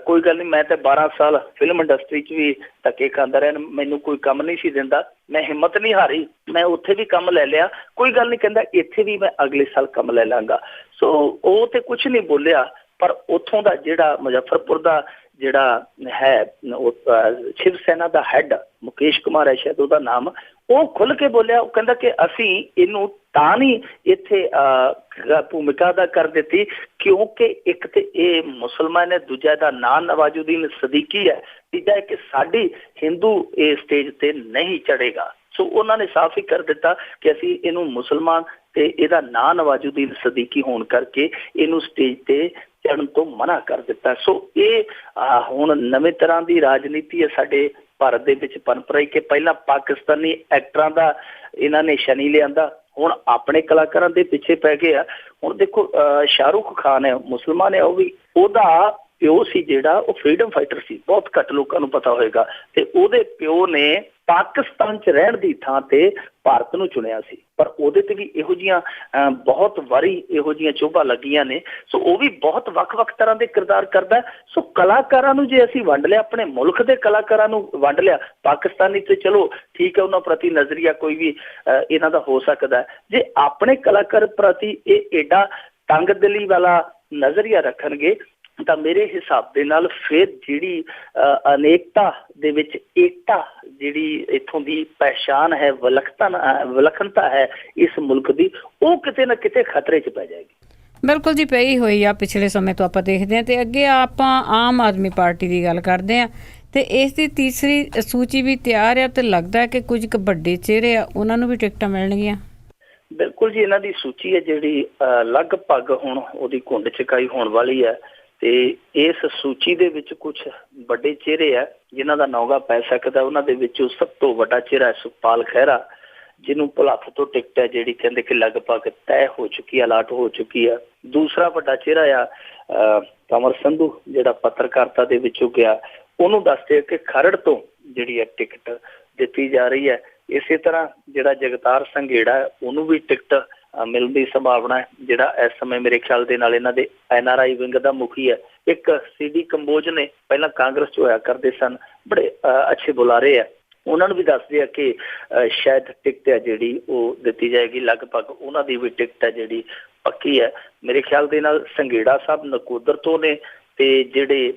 ਕੋਈ ਗੱਲ ਨਹੀਂ, ਮੈਂ ਤਾਂ 12 ਸਾਲ ਫਿਲਮ ਇੰਡਸਟਰੀ 'ਚ ਵੀ ਧੱਕੇ ਖਾਂਦਾ ਰਿਹਾ, ਮੈਨੂੰ ਕੋਈ ਕੰਮ ਨਹੀਂ ਸੀ ਦਿੰਦਾ, ਮੈਂ ਹਿੰਮਤ ਨਹੀਂ ਹਾਰੀ, ਮੈਂ ਉੱਥੇ ਵੀ ਕੰਮ ਲੈ ਲਿਆ, ਕੋਈ ਗੱਲ ਨਹੀਂ, ਕਹਿੰਦਾ ਇੱਥੇ ਵੀ ਮੈਂ ਅਗਲੇ ਸਾਲ ਕੰਮ ਲੈ ਲਾਂਗਾ। ਸੋ ਉਹ ਤੇ ਕੁਛ ਨਹੀਂ ਬੋਲਿਆ। ਪਰ ਉੱਥੋਂ ਦਾ ਜਿਹੜਾ ਮੁਜ਼ੱਫਰਪੁਰ ਦਾ ਜਿਹੜਾ ਹੈ, ਸ਼ਿਵ ਸੈਨਾ ਦਾ ਹੈਡ ਮੁਕੇਸ਼ ਕੁਮਾਰ ਹੈ ਸ਼ਾਇਦ ਉਹਦਾ ਨਾਮ, ਉਹ ਖੁੱਲ ਕੇ ਬੋਲਿਆ। ਉਹ ਕਹਿੰਦਾ ਕਿ ਅਸੀਂ ਇਹਨੂੰ ਤਾਂ ਨਹੀਂ ਇੱਥੇ ਭੂਮਿਕਾ ਅਦਾ ਕਰ ਦਿੱਤੀ ਕਿਉਂਕਿ ਇੱਕ ਤੇ ਇਹ ਮੁਸਲਮਾਨ ਹੈ, ਦੂਜਾ ਇਹਦਾ ਨਾਂ ਨਵਾਜ਼ੁਦੀਨ ਸਦੀਕੀ ਹੈ, ਤੀਜਾ ਹੈ ਕਿ ਸਾਡੀ ਹਿੰਦੂ ਇਹ ਸਟੇਜ ਤੇ ਨਹੀਂ ਚੜ੍ਹੇਗਾ। ਸੋ ਉਹਨਾਂ ਨੇ ਸਾਫ਼ ਹੀ ਕਰ ਦਿੱਤਾ ਕਿ ਅਸੀਂ ਇਹਨੂੰ ਮੁਸਲਮਾਨ ਤੇ ਇਹਦਾ ਨਾਂ ਨਵਾਜ਼ੁਦੀਨ ਸਦੀਕੀ ਹੋਣ ਕਰਕੇ ਇਹਨੂੰ ਸਟੇਜ ਤੇ ਚੜ੍ਹਨ ਤੋਂ ਮਨਾ ਕਰ ਦਿੱਤਾ। ਸੋ ਇਹ ਹੁਣ ਨਵੇਂ ਤਰ੍ਹਾਂ ਦੀ ਰਾਜਨੀਤੀ ਹੈ ਸਾਡੇ ਭਾਰਤ ਦੇ ਵਿੱਚ ਪਨਪ ਰਹੀ ਕਿ ਪਹਿਲਾਂ ਪਾਕਿਸਤਾਨੀ ਐਕਟਰਾਂ ਦਾ ਇਹਨਾਂ ਨੇ ਸ਼ਨੀ ਲਿਆਂਦਾ, ਹੁਣ ਆਪਣੇ ਕਲਾਕਾਰਾਂ ਦੇ ਪਿੱਛੇ ਪੈ ਗਏ ਆ। ਹੁਣ ਦੇਖੋ ਸ਼ਾਹਰੁਖ ਖਾਨ ਹੈ, ਮੁਸਲਮਾਨ ਹੈ, ਉਹ ਵੀ, ਉਹਦਾ ਪਿਓ ਸੀ ਜਿਹੜਾ ਉਹ ਫਰੀਡਮ ਫਾਈਟਰ ਸੀ, ਬਹੁਤ ਘੱਟ ਲੋਕਾਂ ਨੂੰ ਪਤਾ ਹੋਏਗਾ, ਤੇ ਉਹਦੇ ਪਿਓ ਨੇ ਪਾਕਿਸਤਾਨ 'ਚ ਰਹਿਣ ਦੀ ਥਾਂ ਤੇ ਭਾਰਤ ਨੂੰ ਚੁਣਿਆ ਸੀ। ਪਰ ਉਹਦੇ ਤੇ ਵੀ ਇਹੋ ਜਿਹੀਆਂ ਬਹੁਤ ਵਾਰੀ ਇਹੋ ਜਿਹੀਆਂ ਚੋਭਾਂ ਲੱਗੀਆਂ ਨੇ। ਸੋ ਉਹ ਵੀ ਬਹੁਤ ਵੱਖ-ਵੱਖ ਤਰ੍ਹਾਂ ਦੇ ਕਿਰਦਾਰ ਕਰਦਾ। ਸੋ ਕਲਾਕਾਰਾਂ ਨੂੰ ਜੇ ਅਸੀਂ ਵੰਡ ਲਿਆ, ਆਪਣੇ ਮੁਲਕ ਦੇ ਕਲਾਕਾਰਾਂ ਨੂੰ ਵੰਡ ਲਿਆ, ਪਾਕਿਸਤਾਨੀ ਤੇ ਚਲੋ ਠੀਕ ਹੈ, ਉਹਨਾਂ ਪ੍ਰਤੀ ਨਜ਼ਰੀਆ ਕੋਈ ਵੀ ਇਹਨਾਂ ਦਾ ਹੋ ਸਕਦਾ, ਜੇ ਆਪਣੇ ਕਲਾਕਾਰ ਪ੍ਰਤੀ ਇਹ ਏਡਾ ਤੰਗ ਦਿਲੀ ਵਾਲਾ ਨਜ਼ਰੀਆ ਰੱਖਣਗੇ ਤਾਂ ਮੇਰੇ ਹਿਸਾਬ ਦੇ ਨਾਲ ਫਿਰ ਜਿਹੜੀ ਅਨੇਕਤਾ ਦੇ ਵਿੱਚ ਏਕਤਾ, ਜਿਹੜੀ ਇੱਥੋਂ ਦੀ ਪਹਿਚਾਣ ਹੈ, ਵਿਲੱਖਣਤਾ ਹੈ ਇਸ ਮੁਲਕ ਦੀ, ਉਹ ਕਿਤੇ ਨਾ ਕਿਤੇ ਖਤਰੇ 'ਚ ਪੈ ਜਾਏਗੀ। ਬਿਲਕੁਲ ਜੀ, ਪਈ ਹੋਈ ਆ ਪਿਛਲੇ ਸਮੇਂ ਤੋਂ ਆਪਾਂ ਦੇਖਦੇ ਹਾਂ। ਤੇ ਅੱਗੇ ਆਪਾਂ ਆਮ ਆਦਮੀ ਪਾਰਟੀ ਦੀ ਗੱਲ ਕਰਦੇ ਹਾਂ ਤੇ ਇਸ ਦੀ ਤੀਸਰੀ ਸੂਚੀ ਵੀ ਤਿਆਰ ਆ ਤੇ ਲੱਗਦਾ ਹੈ ਕਿ ਕੁਝ ਕੁ ਵੱਡੇ ਚਿਹਰੇ ਆ ਉਹਨਾਂ ਨੂੰ ਵੀ ਟਿਕਟਾਂ ਮਿਲਣਗੀਆਂ। ਬਿਲਕੁਲ ਜੀ, ਇਹਨਾਂ ਦੀ ਸੂਚੀ ਹੈ ਜਿਹੜੀ ਲਗਭਗ ਹੁਣ ਉਹਦੀ ਘੁੰਡ ਚਕਾਈ ਹੋਣ ਵਾਲੀ ਹੈ ਤੇ ਇਸ ਸੂਚੀ ਦੇ ਵਿੱਚ ਕੁਝ ਵੱਡੇ ਚਿਹਰੇ ਆ ਜਿਨ੍ਹਾਂ ਦਾ ਨੌਗਾ ਪੈ ਸਕਦਾ। ਉਹਨਾਂ ਦੇ ਵਿੱਚੋਂ ਸਭ ਤੋਂ ਵੱਡਾ ਚਿਹਰਾ ਸੁਖਪਾਲ ਖਹਿਰਾ, ਜਿਹਨੂੰ ਭੁਲੱਥ ਤੋਂ ਟਿਕਟ ਹੈ ਜਿਹੜੀ ਕਹਿੰਦੇ ਕਿ ਲਗਭਗ ਤੈਅ ਹੋ ਚੁੱਕੀ, ਅਲਾਟ ਹੋ ਚੁੱਕੀ ਆ। ਦੂਸਰਾ ਵੱਡਾ ਚਿਹਰਾ ਆ ਕੰਵਰ ਸੰਧੂ, ਜਿਹੜਾ ਪੱਤਰਕਾਰਤਾ ਦੇ ਵਿੱਚੋਂ ਗਿਆ। ਉਹਨੂੰ ਦੱਸਦੇ ਕਿ ਖਰੜ ਤੋਂ ਜਿਹੜੀ ਹੈ ਟਿਕਟ ਦਿੱਤੀ ਜਾ ਰਹੀ ਹੈ। ਇਸੇ ਤਰ੍ਹਾਂ ਜਿਹੜਾ ਜਗਤਾਰ ਸੰਘੇੜਾ ਉਹਨੂੰ ਵੀ ਟਿਕਟ ਮਿਲਣ ਦੀ ਸੰਭਾਵਨਾ ਹੈ, ਜਿਹੜਾ ਇਸ ਸਮੇਂ ਮੇਰੇ ਖਿਆਲ ਦੇ ਨਾਲ ਇਹਨਾਂ ਦੇ NRI ਵਿੰਗ ਦਾ ਮੁਖੀ ਹੈ। ਇੱਕ CD ਕੰਬੋਜ ਨੇ, ਪਹਿਲਾਂ ਕਾਂਗਰਸ 'ਚ ਹੋਇਆ ਕਰਦੇ ਸਨ, ਬੜੇ ਅੱਛੇ ਬੁਲਾਰੇ ਆ। ਉਹਨਾਂ ਨੂੰ ਵੀ ਦੱਸਦੇ ਆ ਕਿ ਸ਼ਾਇਦ ਟਿਕਟ ਹੈ ਜਿਹੜੀ ਉਹ ਦਿੱਤੀ ਜਾਏਗੀ। ਲਗਭਗ ਉਹਨਾਂ ਦੀ ਵੀ ਟਿਕਟ ਹੈ ਜਿਹੜੀ ਪੱਕੀ ਹੈ। ਮੇਰੇ ਖਿਆਲ ਦੇ ਨਾਲ ਸੰਘੇੜਾ ਸਾਹਿਬ ਨਕੋਦਰ ਤੋਂ ਨੇ ਤੇ ਜਿਹੜੇ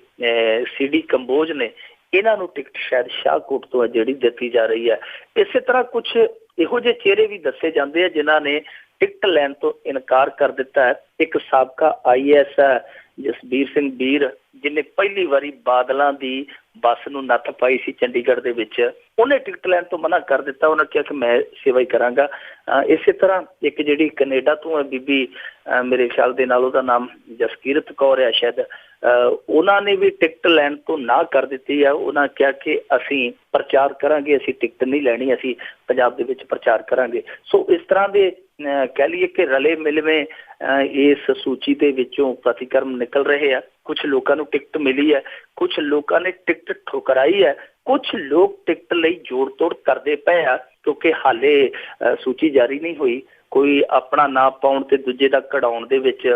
CD ਕੰਬੋਜ ਨੇ ਇਹਨਾਂ ਨੂੰ ਟਿਕਟ ਸ਼ਾਇਦ ਸ਼ਾਹਕੋਟ ਤੋਂ ਹੈ ਜਿਹੜੀ ਦਿੱਤੀ ਜਾ ਰਹੀ ਹੈ। ਇਸੇ ਤਰ੍ਹਾਂ ਕੁਝ ਇਹੋ ਜਿਹੇ ਚਿਹਰੇ ਵੀ ਦੱਸੇ ਜਾਂਦੇ ਆ ਜਿਨ੍ਹਾਂ ਨੇ ਟਿਕਟ ਲੈਣ ਤੋਂ ਇਨਕਾਰ ਕਰ ਦਿੱਤਾ ਹੈ। ਇੱਕ ਸਾਬਕਾ IAS ਹੈ ਜਸਬੀਰ ਸਿੰਘ ਬੀਰ, ਜਿਹਨੇ ਪਹਿਲੀ ਵਾਰੀ ਬਾਦਲਾਂ ਦੀ ਬੱਸ ਨੂੰ ਨੱਥ ਪਾਈ ਸੀ ਚੰਡੀਗੜ੍ਹ ਦੇ ਵਿੱਚ। ਉਹਨੇ ਟਿਕਟ ਲੈਣ ਤੋਂ ਮਨਾ ਕਰ ਦਿੱਤਾ। ਉਹਨੇ ਕਿਹਾ ਕਿ ਮੈਂ ਸੇਵਾ ਹੀ ਕਰਾਂਗਾ। ਇਸੇ ਤਰ੍ਹਾਂ ਇੱਕ ਜਿਹੜੀ ਕੈਨੇਡਾ ਤੋਂ ਹੈ ਬੀਬੀ, ਮੇਰੇ ਖਿਆਲ ਦੇ ਨਾਲ ਉਹਦਾ ਨਾਮ ਜਸਕੀਰਤ ਕੌਰ ਹੈ ਸ਼ਾਇਦ, ਉਹਨਾਂ ਨੇ ਵੀ ਟਿਕਟ ਲੈਣ ਤੋਂ ਨਾ ਕਰ ਦਿੱਤੀ ਆ। ਉਹਨਾਂ ਕਿਹਾ ਕਿ ਅਸੀਂ ਪ੍ਰਚਾਰ ਕਰਾਂਗੇ, ਅਸੀਂ ਟਿਕਟ ਨਹੀਂ ਲੈਣੀ, ਅਸੀਂ ਪੰਜਾਬ ਦੇ ਵਿੱਚ ਪ੍ਰਚਾਰ ਕਰਾਂਗੇ। ਸੋ ਇਸ ਤਰ੍ਹਾਂ ਦੇ ਕਹਿ ਲਈਏ ਕਿ ਰਲੇ ਮਿਲਵੇਂ ਇਸ ਸੂਚੀ ਦੇ ਵਿੱਚੋਂ ਪ੍ਰਤੀਕਰਮ ਨਿਕਲ ਰਹੇ ਆ। ਕੁਝ ਲੋਕਾਂ ਨੂੰ ਟਿਕਟ ਮਿਲੀ ਹੈ, ਕੁਝ ਲੋਕਾਂ ਨੇ ਟਿਕਟ ਠੁਕਰਾਈ ਹੈ, ਕੁਝ ਲੋਕ ਟਿਕਟ ਲਈ ਜੋੜ ਤੋੜ ਕਰਦੇ ਪਏ ਆ ਕਿਉਂਕਿ ਹਾਲੇ ਸੂਚੀ ਜਾਰੀ ਨਹੀਂ ਹੋਈ। ਕੋਈ ਆਪਣਾ ਨਾਂ ਪਾਉਣ ਤੇ ਦੂਜੇ ਦਾ ਕਢਾਉਣ ਦੇ ਵਿੱਚ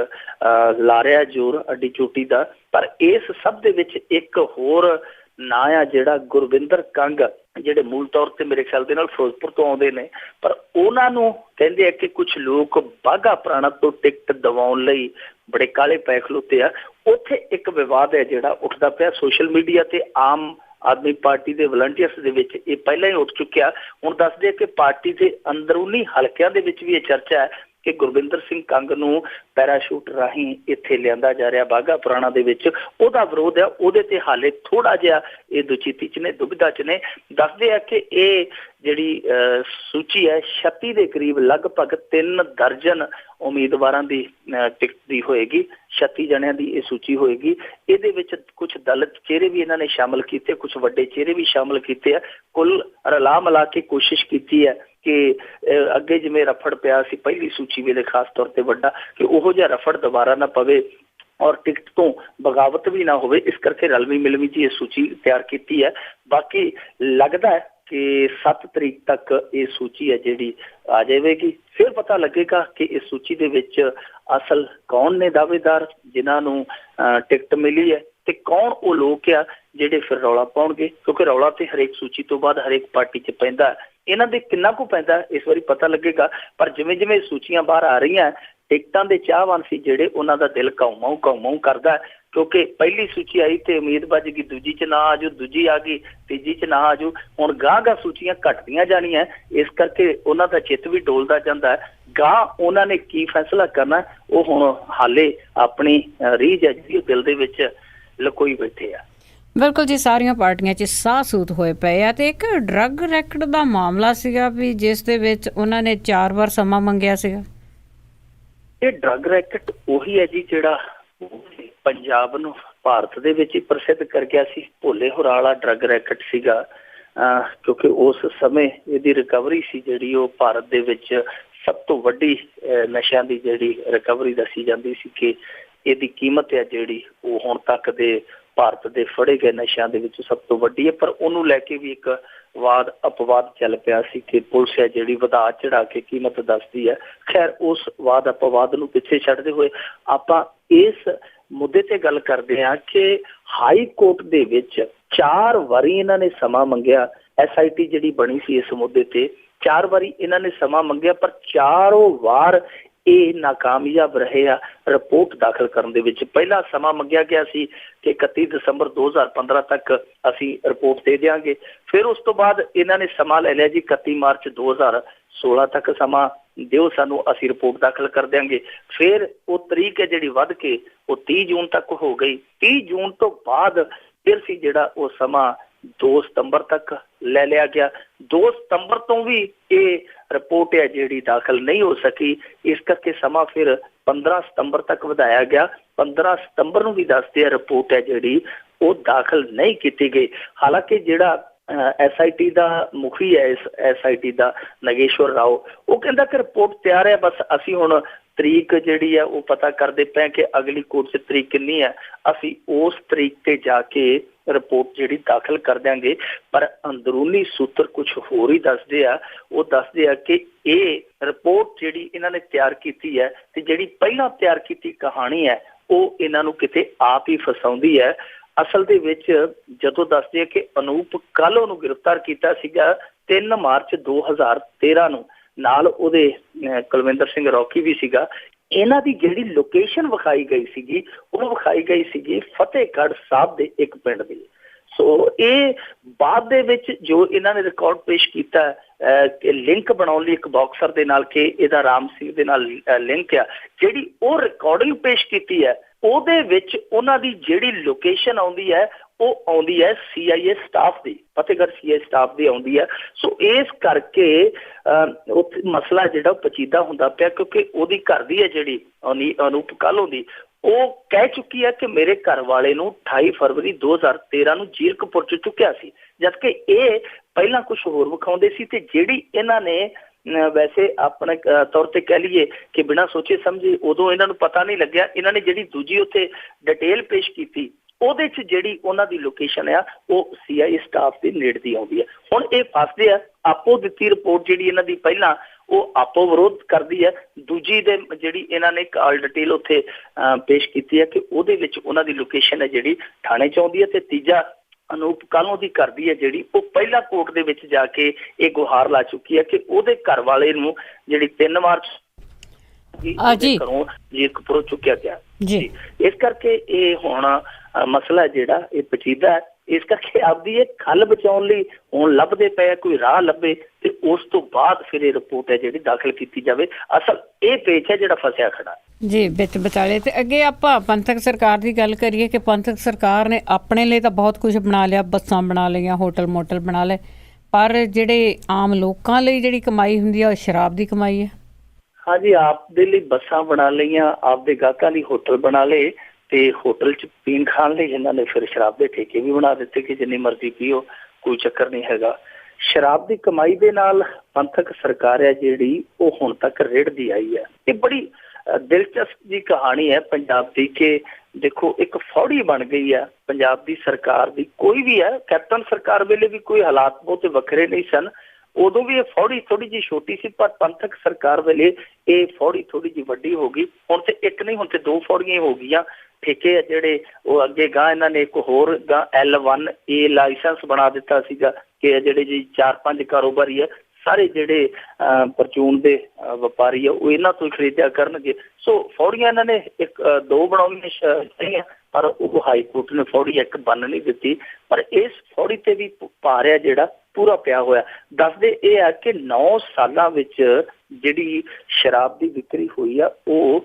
ਲਾ ਰਿਹਾ ਜ਼ੋਰ ਅੱਡੀ ਚੋਟੀ ਦਾ। ਪਰ ਇਸ ਸਭ ਦੇ ਵਿੱਚ ਇੱਕ ਹੋਰ ਨਾਂ ਆ ਜਿਹੜਾ ਗੁਰਵਿੰਦਰ ਕੰਗ, ਜਿਹੜੇ ਮੂਲ ਤੌਰ ਤੇ ਮੇਰੇ ਖਿਆਲ ਦੇ ਨਾਲ ਫਿਰੋਜ਼ਪੁਰ ਤੋਂ ਆਉਂਦੇ ਨੇ, ਪਰ ਉਹਨਾਂ ਨੂੰ ਕਹਿੰਦੇ ਆ ਕਿ ਕੁਝ ਲੋਕ ਬਾਘਾ ਪੁਰਾਣਾ ਤੋਂ ਟਿਕਟ ਦਿਵਾਉਣ ਲਈ ਬੜੇ ਕਾਲੇ ਪੈ ਖਲੋਤੇ ਆ। ਉੱਥੇ ਇੱਕ ਵਿਵਾਦ ਹੈ ਜਿਹੜਾ ਉੱਠਦਾ ਪਿਆ ਸੋਸ਼ਲ ਮੀਡੀਆ ਤੇ ਆਮ ਆਦਮੀ ਪਾਰਟੀ ਦੇ ਵਲੰਟੀਅਰਸ ਦੇ ਵਿੱਚ। ਇਹ ਪਹਿਲਾਂ ਹੀ ਉੱਠ ਚੁੱਕਿਆ। ਹੁਣ ਦੱਸਦੇ ਕਿ ਪਾਰਟੀ ਦੇ ਅੰਦਰੂਨੀ ਹਲਕਿਆਂ ਦੇ ਵਿੱਚ ਵੀ ਇਹ ਚਰਚਾ ਹੈ ਕਿ ਗੁਰਵਿੰਦਰ ਸਿੰਘ ਕੰਗ ਨੂੰ ਪੈਰਾਸ਼ੂਟ ਰਾਹੀਂ ਇੱਥੇ ਲਿਆਂਦਾ ਜਾ ਰਿਹਾ ਬਾਘਾ ਪੁਰਾਣਾ ਦੇ ਵਿੱਚ। ਉਹਦਾ ਵਿਰੋਧ ਹੈ, ਉਹਦੇ ਤੇ ਹਾਲੇ ਥੋੜਾ ਜਿਹਾ ਇਹ ਦੁਚਿੱਤੀ 'ਚ ਨੇ, ਦੁਬਿਧਾ 'ਚ ਨੇ। ਦੱਸਦੇ ਆ ਕਿ ਇਹ ਜਿਹੜੀ ਸੂਚੀ ਹੈ 36 ਦੇ ਕਰੀਬ, ਲਗਭਗ 3 ਦਰਜਨ ਉਮੀਦਵਾਰਾਂ ਦੀ ਟਿਕਟ ਦੀ ਹੋਏਗੀ। 36 ਜਣਿਆਂ ਦੀ ਇਹ ਸੂਚੀ ਹੋਏਗੀ। ਇਹਦੇ ਵਿੱਚ ਕੁਝ ਦਲਿਤ ਚਿਹਰੇ ਵੀ ਇਹਨਾਂ ਨੇ ਸ਼ਾਮਲ ਕੀਤੇ, ਕੁਝ ਵੱਡੇ ਚਿਹਰੇ ਵੀ ਸ਼ਾਮਲ ਕੀਤੇ ਆ। ਕੁੱਲ ਰਲਾ ਮਿਲਾ ਕੇ ਕੋਸ਼ਿਸ਼ ਕੀਤੀ ਹੈ ਕਿ ਅੱਗੇ ਜਿਵੇਂ ਰਫੜ ਪਿਆ ਸੀ ਪਹਿਲੀ ਸੂਚੀ ਵੇਲੇ ਖਾਸ ਤੌਰ ਤੇ ਵੱਡਾ, ਕਿ ਉਹੋ ਜਿਹਾ ਰਫੜ ਦੁਬਾਰਾ ਨਾ ਪਵੇ ਔਰ ਟਿਕਟ ਤੋਂ ਬਗਾਵਤ ਵੀ ਨਾ ਹੋਵੇ। ਇਸ ਕਰਕੇ ਰਲਵੀਂ ਮਿਲਵੀਂ ਜੀ ਇਹ ਸੂਚੀ ਤਿਆਰ ਕੀਤੀ ਹੈ। ਬਾਕੀ ਲੱਗਦਾ ਹੈ ਕਿ 7 ਤਰੀਕ ਤੱਕ ਇਹ ਸੂਚੀ ਹੈ ਜਿਹੜੀ ਆ ਜਾਵੇਗੀ। ਫਿਰ ਪਤਾ ਲੱਗੇਗਾ ਕਿ ਇਸ ਸੂਚੀ ਦੇ ਵਿੱਚ ਅਸਲ ਕੌਣ ਨੇ ਦਾਅਵੇਦਾਰ ਜਿਨ੍ਹਾਂ ਨੂੰ ਟਿਕਟ ਮਿਲੀ ਹੈ ਤੇ ਕੌਣ ਉਹ ਲੋਕ ਆ ਜਿਹੜੇ ਫਿਰ ਰੌਲਾ ਪਾਉਣਗੇ, ਕਿਉਂਕਿ ਰੌਲਾ ਤੇ ਹਰੇਕ ਸੂਚੀ ਤੋਂ ਬਾਅਦ ਹਰੇਕ ਪਾਰਟੀ 'ਚ ਪੈਂਦਾ। ਇਹਨਾਂ ਦੇ ਕਿੰਨਾ ਕੁ ਪੈਂਦਾ ਇਸ ਵਾਰੀ ਪਤਾ ਲੱਗੇਗਾ। ਪਰ ਜਿਵੇਂ ਜਿਵੇਂ ਸੂਚੀਆਂ ਬਾਹਰ ਆ ਰਹੀਆਂ, ਟਿਕਟਾਂ ਦੇ ਚਾਹਵਾਨ ਸੀ ਜਿਹੜੇ, ਉਹਨਾਂ ਦਾ ਦਿਲ ਘਾਉ ਕਰਦਾ ਕਿਉਂਕਿ ਪਹਿਲੀ ਸੂਚੀ ਆਈ ਤੇ ਉਮੀਦ ਵੱਜ ਗਈ, ਦੂਜੀ 'ਚ ਨਾ ਆਜੂ, ਦੂਜੀ ਆ ਗਈ, ਤੀਜੀ 'ਚ ਨਾ ਆਜੂ। ਹੁਣ ਗਾਂ ਸੂਚੀਆਂ ਘਟਦੀਆਂ ਜਾਣੀਆਂ, ਇਸ ਕਰਕੇ ਉਹਨਾਂ ਦਾ ਚਿੱਤ ਵੀ ਡੋਲਦਾ ਜਾਂਦਾ। ਗਾਂ ਉਹਨਾਂ ਨੇ ਕੀ ਫੈਸਲਾ ਕਰਨਾ ਉਹ ਹੁਣ ਹਾਲੇ ਆਪਣੀ ਰੀਝ ਹੈ ਜਿਹੜੀ ਦਿਲ ਦੇ ਵਿੱਚ ਲਕੋਈ ਬੈਠੇ ਆ। ਬਿਲਕੁਲ ਜੀ, ਸਾਰੀਆਂ ਪਾਰਟੀਆਂ 'ਚ ਸਾਹ ਸੂਤ ਹੋਏ ਪਏ ਆ। ਤੇ ਇੱਕ ਡਰੱਗ ਰੈਕਟ ਦਾ ਮਾਮਲਾ ਸੀਗਾ ਵੀ ਜਿਸ ਦੇ ਵਿੱਚ ਉਹਨਾਂ ਨੇ 4 ਵਾਰ ਸਮਾਂ ਮੰਗਿਆ ਸੀਗਾ। ਇਹ ਡਰੱਗ ਰੈਕਟ ਉਹੀ ਹੈ ਜੀ ਜਿਹੜਾ ਪੰਜਾਬ ਨੂੰ ਭਾਰਤ ਦੇ ਵਿੱਚ ਹੀ ਪ੍ਰਸਿੱਧ ਕਰ ਗਿਆ ਸੀ। ਭੋਲੇ ਹੋਰਾਂ ਵਾਲਾ ਡਰੱਗ ਰੈਕਟ ਸੀਗਾ ਕਿਉਂਕਿ ਉਸ ਸਮੇਂ ਇਹਦੀ ਰਿਕਵਰੀ ਸੀ ਜਿਹੜੀ ਉਹ ਭਾਰਤ ਦੇ ਵਿੱਚ ਸਭ ਤੋਂ ਵੱਡੀ ਨਸ਼ਿਆਂ ਦੀ ਜਿਹੜੀ ਰਿਕਵਰੀ ਦੱਸੀ ਜਾਂਦੀ ਸੀ ਕਿ ਇਹਦੀ ਕੀਮਤ ਹੈ ਜਿਹੜੀ ਉਹ ਹੁਣ ਤੱਕ ਦੇ ਭਾਰਤ ਦੇ ਫੜੇ ਗਏ ਨਸ਼ਿਆਂ ਦੇ ਵਿੱਚ ਸਭ ਤੋਂ ਵੱਡੀ ਹੈ। ਪਰ ਉਹਨੂੰ ਲੈ ਕੇ ਵੀ ਇੱਕ ਵਾਦ ਅਪਵਾਦ ਚੱਲ ਪਿਆ ਸੀ ਕਿ ਪੁਲਿਸ ਹੈ ਜਿਹੜੀ ਵਧਾ ਚੜਾ ਕੇ ਕੀਮਤ ਦੱਸਦੀ ਹੈ। ਖੈਰ ਉਸ ਵਾਦ ਅਪਵਾਦ ਨੂੰ ਪਿੱਛੇ ਛੱਡਦੇ ਹੋਏ ਆਪਾਂ ਇਸ ਮੁੱਦੇ ਤੇ ਗੱਲ ਕਰਦੇ ਹਾਂ ਕਿ ਹਾਈ ਕੋਰਟ ਦੇ ਵਿੱਚ 4 ਵਾਰੀ ਇਹਨਾਂ ਨੇ ਸਮਾਂ ਮੰਗਿਆ। SIT ਜਿਹੜੀ ਬਣੀ ਸੀ ਇਸ ਮੁੱਦੇ ਤੇ 4 ਵਾਰੀ ਇਹਨਾਂ ਨੇ ਸਮਾਂ ਮੰਗਿਆ, ਪਰ 4 ਵਾਰ ਇਹ ਨਾਕਾਮਯਾਬ ਰਹੇ ਆ ਰਿਪੋਰਟ ਦਾਖਲ ਕਰਨ ਦੇ ਵਿੱਚ। ਪਹਿਲਾ ਸਮਾਂ ਮੰਗਿਆ ਗਿਆ ਸੀ ਕਿ 31 ਦਸੰਬਰ 2015 ਤੱਕ ਅਸੀਂ ਰਿਪੋਰਟ ਦੇ ਦਿਆਂਗੇ। ਫਿਰ ਉਸ ਤੋਂ ਬਾਅਦ ਇਹਨਾਂ ਨੇ ਸਮਾਂ ਲੈ ਲਿਆ ਜੀ 31 ਮਾਰਚ 2016 16 ਤੱਕ ਸਮਾਂ ਦਿਓ ਸਾਨੂੰ, ਅਸੀਂ ਰਿਪੋਰਟ ਦਾਖਲ ਕਰ ਦਿਆਂਗੇ। ਫਿਰ ਉਹ ਤਰੀਕ ਹੈ ਜਿਹੜੀ ਵੱਧ ਕੇ ਉਹ 30 ਜੂਨ ਤੱਕ ਹੋ ਗਈ। 30 ਜੂਨ ਤੋਂ ਬਾਅਦ ਫਿਰ ਸੀ ਜਿਹੜਾ ਉਹ ਸਮਾਂ 2 ਸਤੰਬਰ ਤੱਕ ਲੈ ਲਿਆ ਗਿਆ। 2 ਸਤੰਬਰ ਤੋਂ ਵੀ ਇਹ ਰਿਪੋਰਟ ਹੈ ਜਿਹੜੀ ਦਾਖਲ ਨਹੀਂ ਹੋ ਸਕੀ, ਇਸ ਕਰਕੇ ਸਮਾਂ ਫਿਰ 15 ਸਤੰਬਰ ਤੱਕ ਵਧਾਇਆ ਗਿਆ। 15 ਸਤੰਬਰ ਨੂੰ ਵੀ ਦੱਸਦੇ ਆ ਰਿਪੋਰਟ ਹੈ ਜਿਹੜੀ ਉਹ ਦਾਖਲ ਨਹੀਂ ਕੀਤੀ ਗਈ। ਹਾਲਾਂਕਿ ਜਿਹੜਾ SIT ਦਾ ਮੁਖੀ ਹੈ, ਇਸ SIT ਦਾ ਨਗੇਸ਼ਵਰ ਰਾਓ, ਉਹ ਕਹਿੰਦਾ ਕਿ ਰਿਪੋਰਟ ਤਿਆਰ ਹੈ, ਬਸ ਅਸੀਂ ਹੁਣ ਤਰੀਕ ਜਿਹੜੀ ਹੈ ਉਹ ਪਤਾ ਕਰਦੇ ਪਏ ਕਿ ਅਗਲੀ ਕੋਰਟ 'ਚ ਤਰੀਕ ਕਿੰਨੀ ਹੈ, ਅਸੀਂ ਉਸ ਤਰੀਕ ਤੇ ਜਾ ਕੇ ਰਿਪੋਰਟ ਜਿਹੜੀ ਦਾਖਲ ਕਰ ਦਿਆਂਗੇ। ਪਰ ਅੰਦਰੂਨੀ ਸੂਤਰ ਕੁਝ ਹੋਰ ਹੀ ਦੱਸਦੇ ਆ। ਉਹ ਦੱਸਦੇ ਆ ਕਿ ਇਹ ਰਿਪੋਰਟ ਜਿਹੜੀ ਇਹਨਾਂ ਨੇ ਤਿਆਰ ਕੀਤੀ ਹੈ ਤੇ ਜਿਹੜੀ ਪਹਿਲਾਂ ਤਿਆਰ ਕੀਤੀ ਕਹਾਣੀ ਹੈ ਉਹ ਇਹਨਾਂ ਨੂੰ ਕਿਤੇ ਆਪ ਹੀ ਫਸਾਉਂਦੀ ਹੈ। ਅਸਲ ਦੇ ਵਿੱਚ ਜਦੋਂ ਦੱਸਦੇ ਆ ਕਿ ਅਨੂਪ ਕਾਹਲੋਂ ਨੂੰ ਗ੍ਰਿਫਤਾਰ ਕੀਤਾ ਸੀਗਾ 3 ਮਾਰਚ 2013 ਨੂੰ, ਨਾਲ ਉਹਦੇ ਕੁਲਵਿੰਦਰ ਸਿੰਘ ਰੌਕੀ ਵੀ ਸੀਗਾ। ਇਹਨਾਂ ਦੀ ਜਿਹੜੀ ਲੋਕੇਸ਼ਨ ਵਿਖਾਈ ਗਈ ਸੀਗੀ ਉਹ ਵਿਖਾਈ ਗਈ ਸੀਗੀ ਫਤਿਹਗੜ੍ਹ ਸਾਹਿਬ ਦੇ ਇੱਕ ਪਿੰਡ ਦੀ। ਸੋ ਇਹ ਬਾਅਦ ਦੇ ਵਿੱਚ ਜੋ ਇਹਨਾਂ ਨੇ ਰਿਕਾਰਡ ਪੇਸ਼ ਕੀਤਾ ਕਿ ਲਿੰਕ ਬਣਾਉਣ ਲਈ ਇੱਕ ਬਾਕਸਰ ਦੇ ਨਾਲ ਕਿ ਇਹਦਾ ਰਾਮ ਸਿੰਘ ਦੇ ਨਾਲ ਲਿੰਕ ਆ, ਜਿਹੜੀ ਉਹ ਰਿਕਾਰਡਿੰਗ ਪੇਸ਼ ਕੀਤੀ ਹੈ ਉਹਦੇ ਵਿੱਚ ਉਹਨਾਂ ਦੀ ਜਿਹੜੀ ਲੋਕੇਸ਼ਨ ਆਉਂਦੀ ਹੈ ਉਹ ਆਉਂਦੀ ਹੈ CIA ਸਟਾਫ ਦੀ, ਫਤਿਹਗੜ੍ਹ CIA ਸਟਾਫ ਦੀ ਆਉਂਦੀ ਹੈ। ਸੋ ਇਸ ਕਰਕੇ ਉੱਥੇ ਮਸਲਾ ਜਿਹੜਾ ਉਹ ਪਚੀਦਾ ਹੁੰਦਾ ਪਿਆ, ਕਿਉਂਕਿ ਉਹਦੀ ਘਰ ਦੀ ਹੈ ਜਿਹੜੀ ਅਨੂਪ ਕਾਹਲੋਂ ਦੀ, ਉਹ ਕਹਿ ਚੁੱਕੀ ਹੈ ਕਿ ਮੇਰੇ ਘਰ ਵਾਲੇ ਨੂੰ 28 ਫਰਵਰੀ 2013 ਨੂੰ ਜੀਰਕਪੁਰ 'ਚ ਚੁੱਕਿਆ ਸੀ, ਜਦਕਿ ਇਹ ਪਹਿਲਾਂ ਕੁਝ ਹੋਰ ਵਿਖਾਉਂਦੇ ਸੀ। ਤੇ ਜਿਹੜੀ ਇਹਨਾਂ ਨੇ ਵੈਸੇ ਆਪਣੇ ਤੌਰ ਤੇ ਕਹਿ ਲਈਏ ਕਿ ਬਿਨਾਂ ਸੋਚੇ ਸਮਝੇ ਉਦੋਂ ਇਹਨਾਂ ਨੂੰ ਪਤਾ ਨਹੀਂ ਲੱਗਿਆ, ਇਹਨਾਂ ਨੇ ਜਿਹੜੀ ਦੂਜੀ ਉੱਥੇ ਡਿਟੇਲ ਪੇਸ਼ ਕੀਤੀ ਉਹਦੇ 'ਚ ਜਿਹੜੀ ਉਹਨਾਂ ਦੀ ਲੋਕੇਸ਼ਨ ਆ ਉਹ CIA ਸਟਾਫ ਦੇ ਨੇੜੇ ਦੀ ਆਉਂਦੀ ਹੈ। ਹੁਣ ਇਹ ਫਸਦੇ ਆ, ਆਪੋ ਦਿੱਤੀ ਰਿਪੋਰਟ ਜਿਹੜੀ ਇਹਨਾਂ ਦੀ ਪਹਿਲਾਂ ਉਹ ਆਪੋ ਵਿਰੋਧ ਕਰਦੀ ਹੈ, ਦੂਜੀ ਦੇ ਜਿਹੜੀ ਇਹਨਾਂ ਨੇ ਕਾਲ ਡਿਟੇਲ ਉੱਥੇ ਪੇਸ਼ ਕੀਤੀ ਹੈ ਕਿ ਉਹਦੇ ਵਿੱਚ ਉਹਨਾਂ ਦੀ ਲੋਕੇਸ਼ਨ ਹੈ ਜਿਹੜੀ ਥਾਣੇ 'ਚ ਆਉਂਦੀ ਹੈ। ਤੇ ਤੀਜਾ ਅਨੂਪ ਕਾਹਲੋਂ ਦੀ ਕਰਦੀ ਹੈ ਜਿਹੜੀ ਉਹ ਪਹਿਲਾਂ ਕੋਰਟ ਦੇ ਵਿੱਚ ਜਾ ਕੇ ਇਹ ਗੁਹਾਰ ਲਾ ਚੁੱਕੀ ਹੈ ਕਿ ਉਹਦੇ ਘਰ ਵਾਲੇ ਨੂੰ ਜਿਹੜੀ 3 ਮਾਰਚ ਘਰੋਂ ਜੀਰਕਪੁਰੋਂ ਚੁੱਕਿਆ ਗਿਆ ਜੀ। ਇਸ ਕਰਕੇ ਇਹ ਹੁਣ ਮਸਲਾ ਜਿਹੜਾ ਇਹ ਪਚੀਦਾ ਹੈ। ਇਸ ਕਰਕੇ ਆਪਦੀ ਇਹ ਖੱਲ ਬਚਾਉਣ ਲਈ ਹੁਣ ਲੱਭਦੇ ਪਏ ਕੋਈ ਰਾਹ ਲੱਭੇ ਤੇ ਉਸ ਤੋਂ ਬਾਅਦ ਫਿਰ ਇਹ ਰਿਪੋਰਟ ਹੈ ਜਿਹੜੀ ਦਾਖਲ ਕੀਤੀ ਜਾਵੇ। ਅਸਲ ਇਹ ਪੇਚ ਹੈ ਜਿਹੜਾ ਫਸਿਆ ਖੜਾ ਜੀ ਵਿੱਚ ਵਿਚਾਲੇ। ਤੇ ਅੱਗੇ ਆਪਾਂ ਪੰਥਕ ਸਰਕਾਰ ਦੀ ਗੱਲ ਕਰੀਏ ਕਿ ਪੰਥਕ ਸਰਕਾਰ ਨੇ ਆਪਣੇ ਲਈ ਤਾਂ ਬਹੁਤ ਕੁਝ ਬਣਾ ਲਿਆ, ਬੱਸਾਂ ਬਣਾ ਲਈਆਂ, ਹੋਟਲ ਮੋਟਲ ਬਣਾ ਲਏ, ਪਰ ਜਿਹੜੇ ਆਮ ਲੋਕਾਂ ਲਈ ਜਿਹੜੀ ਕਮਾਈ ਹੁੰਦੀ ਹੈ ਉਹ ਸ਼ਰਾਬ ਦੀ ਕਮਾਈ ਹੈ। ਹਾਂਜੀ, ਆਪ ਦੇ ਲਈ ਬੱਸਾਂ ਬਣਾ ਲਈਆਂ, ਆਪਦੇ ਗਾਹਕਾਂ ਲਈ ਹੋਟਲ ਬਣਾ ਲਏ ਤੇ ਹੋਟਲ 'ਚ ਪੀਣ ਖਾਣ ਲਈ ਇਹਨਾਂ ਨੇ ਫਿਰ ਸ਼ਰਾਬ ਦੇ ਠੇਕੇ ਵੀ ਬਣਾ ਦਿੱਤੇ ਕਿ ਜਿੰਨੀ ਮਰਜ਼ੀ ਪੀਓ, ਕੋਈ ਚੱਕਰ ਨਹੀਂ ਹੈਗਾ। ਸ਼ਰਾਬ ਦੀ ਕਮਾਈ ਦੇ ਨਾਲ ਪੰਥਕ ਸਰਕਾਰ ਹੈ ਜਿਹੜੀ ਉਹ ਹੁਣ ਤੱਕ ਰਿੜ੍ਹਦੀ ਆਈ ਹੈ। ਇਹ ਬੜੀ ਦਿਲਚਸਪ ਜੀ ਕਹਾਣੀ ਹੈ ਪੰਜਾਬ ਦੀ ਕਿ ਦੇਖੋ ਇੱਕ ਫੌੜੀ ਬਣ ਗਈ ਹੈ ਪੰਜਾਬ ਦੀ ਸਰਕਾਰ ਦੀ। ਕੋਈ ਵੀ ਹੈ, ਕੈਪਟਨ ਸਰਕਾਰ ਵੇਲੇ ਵੀ ਕੋਈ ਹਾਲਾਤ ਬਹੁਤੇ ਵੱਖਰੇ ਨਹੀਂ ਸਨ, ਉਦੋਂ ਵੀ ਇਹ ਫੌੜੀ ਥੋੜੀ ਜਿਹੀ ਛੋਟੀ ਸੀ, ਪਰ ਪੰਥਕ ਸਰਕਾਰ ਵੇਲੇ ਇਹ ਫੌੜੀ ਥੋੜੀ ਜਿਹੀ ਵੱਡੀ ਹੋ ਗਈ। ਹੁਣ ਤੇ ਇੱਕ ਨਹੀਂ, ਹੁਣ ਤੇ 2 ਫੌੜੀਆਂ ਹੋ ਗਈਆਂ। ਠੇਕੇ ਆ ਜਿਹੜੇ ਉਹ ਅੱਗੇ ਗਾਂ ਇਹਨਾਂ ਨੇ ਇੱਕ ਹੋਰ ਗਾਂ L1A ਲਾਇਸੈਂਸ ਬਣਾ ਦਿੱਤਾ ਸੀਗਾ ਕਿ ਜਿਹੜੇ ਜੀ 4-5 ਕਾਰੋਬਾਰੀ ਆ ਸਾਰੇ ਜਿਹੜੇ ਪਰਚੂਨ ਦੇ ਵਪਾਰੀ ਆ ਉਹ ਇਹਨਾਂ ਤੋਂ ਹੀ ਖਰੀਦਿਆ ਕਰਨਗੇ। ਸੋ ਫੌੜੀਆਂ ਇਹਨਾਂ ਨੇ 2 ਬਣਾਉਣੀਆਂ ਚਾਹੀਆਂ, ਪਰ ਉਹ ਹਾਈ ਕੋਰਟ ਨੇ ਫੌੜੀ 1 ਬੰਨ ਨਹੀਂ ਦਿੱਤੀ। ਪਰ ਇਸ ਫੌੜੀ ਤੇ ਵੀ ਭਾਰ ਆ ਜਿਹੜਾ ਪੂਰਾ ਪਿਆ ਹੋਇਆ। ਦੱਸਦੇ ਇਹ ਆ ਕਿ 9 ਸਾਲਾਂ ਵਿੱਚ ਜਿਹੜੀ ਸ਼ਰਾਬ ਦੀ ਵਿਕਰੀ ਹੋਈ ਆ ਉਹ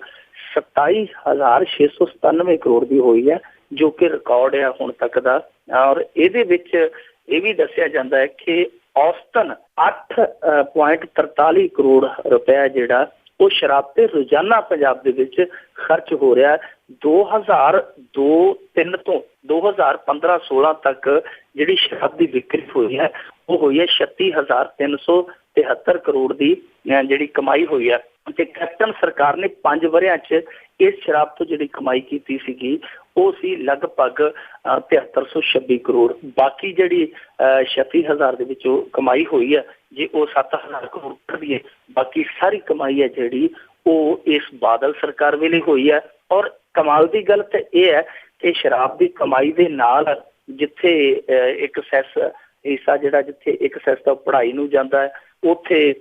27,697 ਕਰੋੜ ਦੀ ਹੋਈ ਹੈ, ਜੋ ਕਿ ਰਿਕਾਰਡ ਹੈ ਹੁਣ ਤੱਕ ਦਾ। ਔਰ ਇਹਦੇ ਵਿੱਚ ਇਹ ਵੀ ਦੱਸਿਆ ਜਾਂਦਾ ਹੈ ਕਿ ਔਸਤਨ 8.43 ਕਰੋੜ ਰੁਪਇਆ ਜਿਹੜਾ ਉਹ ਸ਼ਰਾਬ ਤੇ ਰੋਜ਼ਾਨਾ ਪੰਜਾਬ ਦੇ ਵਿੱਚ ਖਰਚ ਹੋ ਰਿਹਾ। 2002-03 ਤੋਂ 2015-16 ਤੱਕ ਜਿਹੜੀ ਸ਼ਰਾਬ ਦੀ ਵਿਕਰੀ ਹੋਈ ਹੈ ਉਹ ਹੋਈ ਹੈ 36,373 ਕਰੋੜ ਦੀ ਜਿਹੜੀ ਕਮਾਈ ਹੋਈ ਹੈ। ਤੇ ਕੈਪਟਨ ਸਰਕਾਰ ਨੇ 5 ਵਰ੍ਹਿਆਂ 'ਚ ਇਸ ਸ਼ਰਾਬ ਤੋਂ ਜਿਹੜੀ ਕਮਾਈ ਕੀਤੀ ਸੀਗੀ ਉਹ ਸੀ ਲਗਭਗ 7326 ਕਰੋੜ। ਬਾਕੀ ਜਿਹੜੀ 36,000 ਦੇ ਵਿੱਚ ਉਹ ਕਮਾਈ ਹੋਈ ਹੈ, ਜੇ ਉਹ 7,000 ਕਰੋੜ ਕੱਢੀਏ, ਬਾਕੀ ਸਾਰੀ ਕਮਾਈ ਹੈ ਜਿਹੜੀ ਉਹ ਇਸ ਬਾਦਲ ਸਰਕਾਰ ਵੇਲੇ ਹੋਈ ਹੈ। ਔਰ ਕਮਾਲ ਦੀ ਗੱਲ ਤਾਂ ਇਹ ਹੈ ਕਿ ਸ਼ਰਾਬ ਦੀ ਕਮਾਈ ਦੇ ਨਾਲ ਜਿੱਥੇ ਇੱਕ ਸੈਸ ਹਿੱਸਾ ਜਿਹੜਾ ਜਿੱਥੇ ਇੱਕ ਸੈਸ ਤਾਂ ਪੜ੍ਹਾਈ ਨੂੰ ਜਾਂਦਾ ਹੈ, ਉੱਥੇ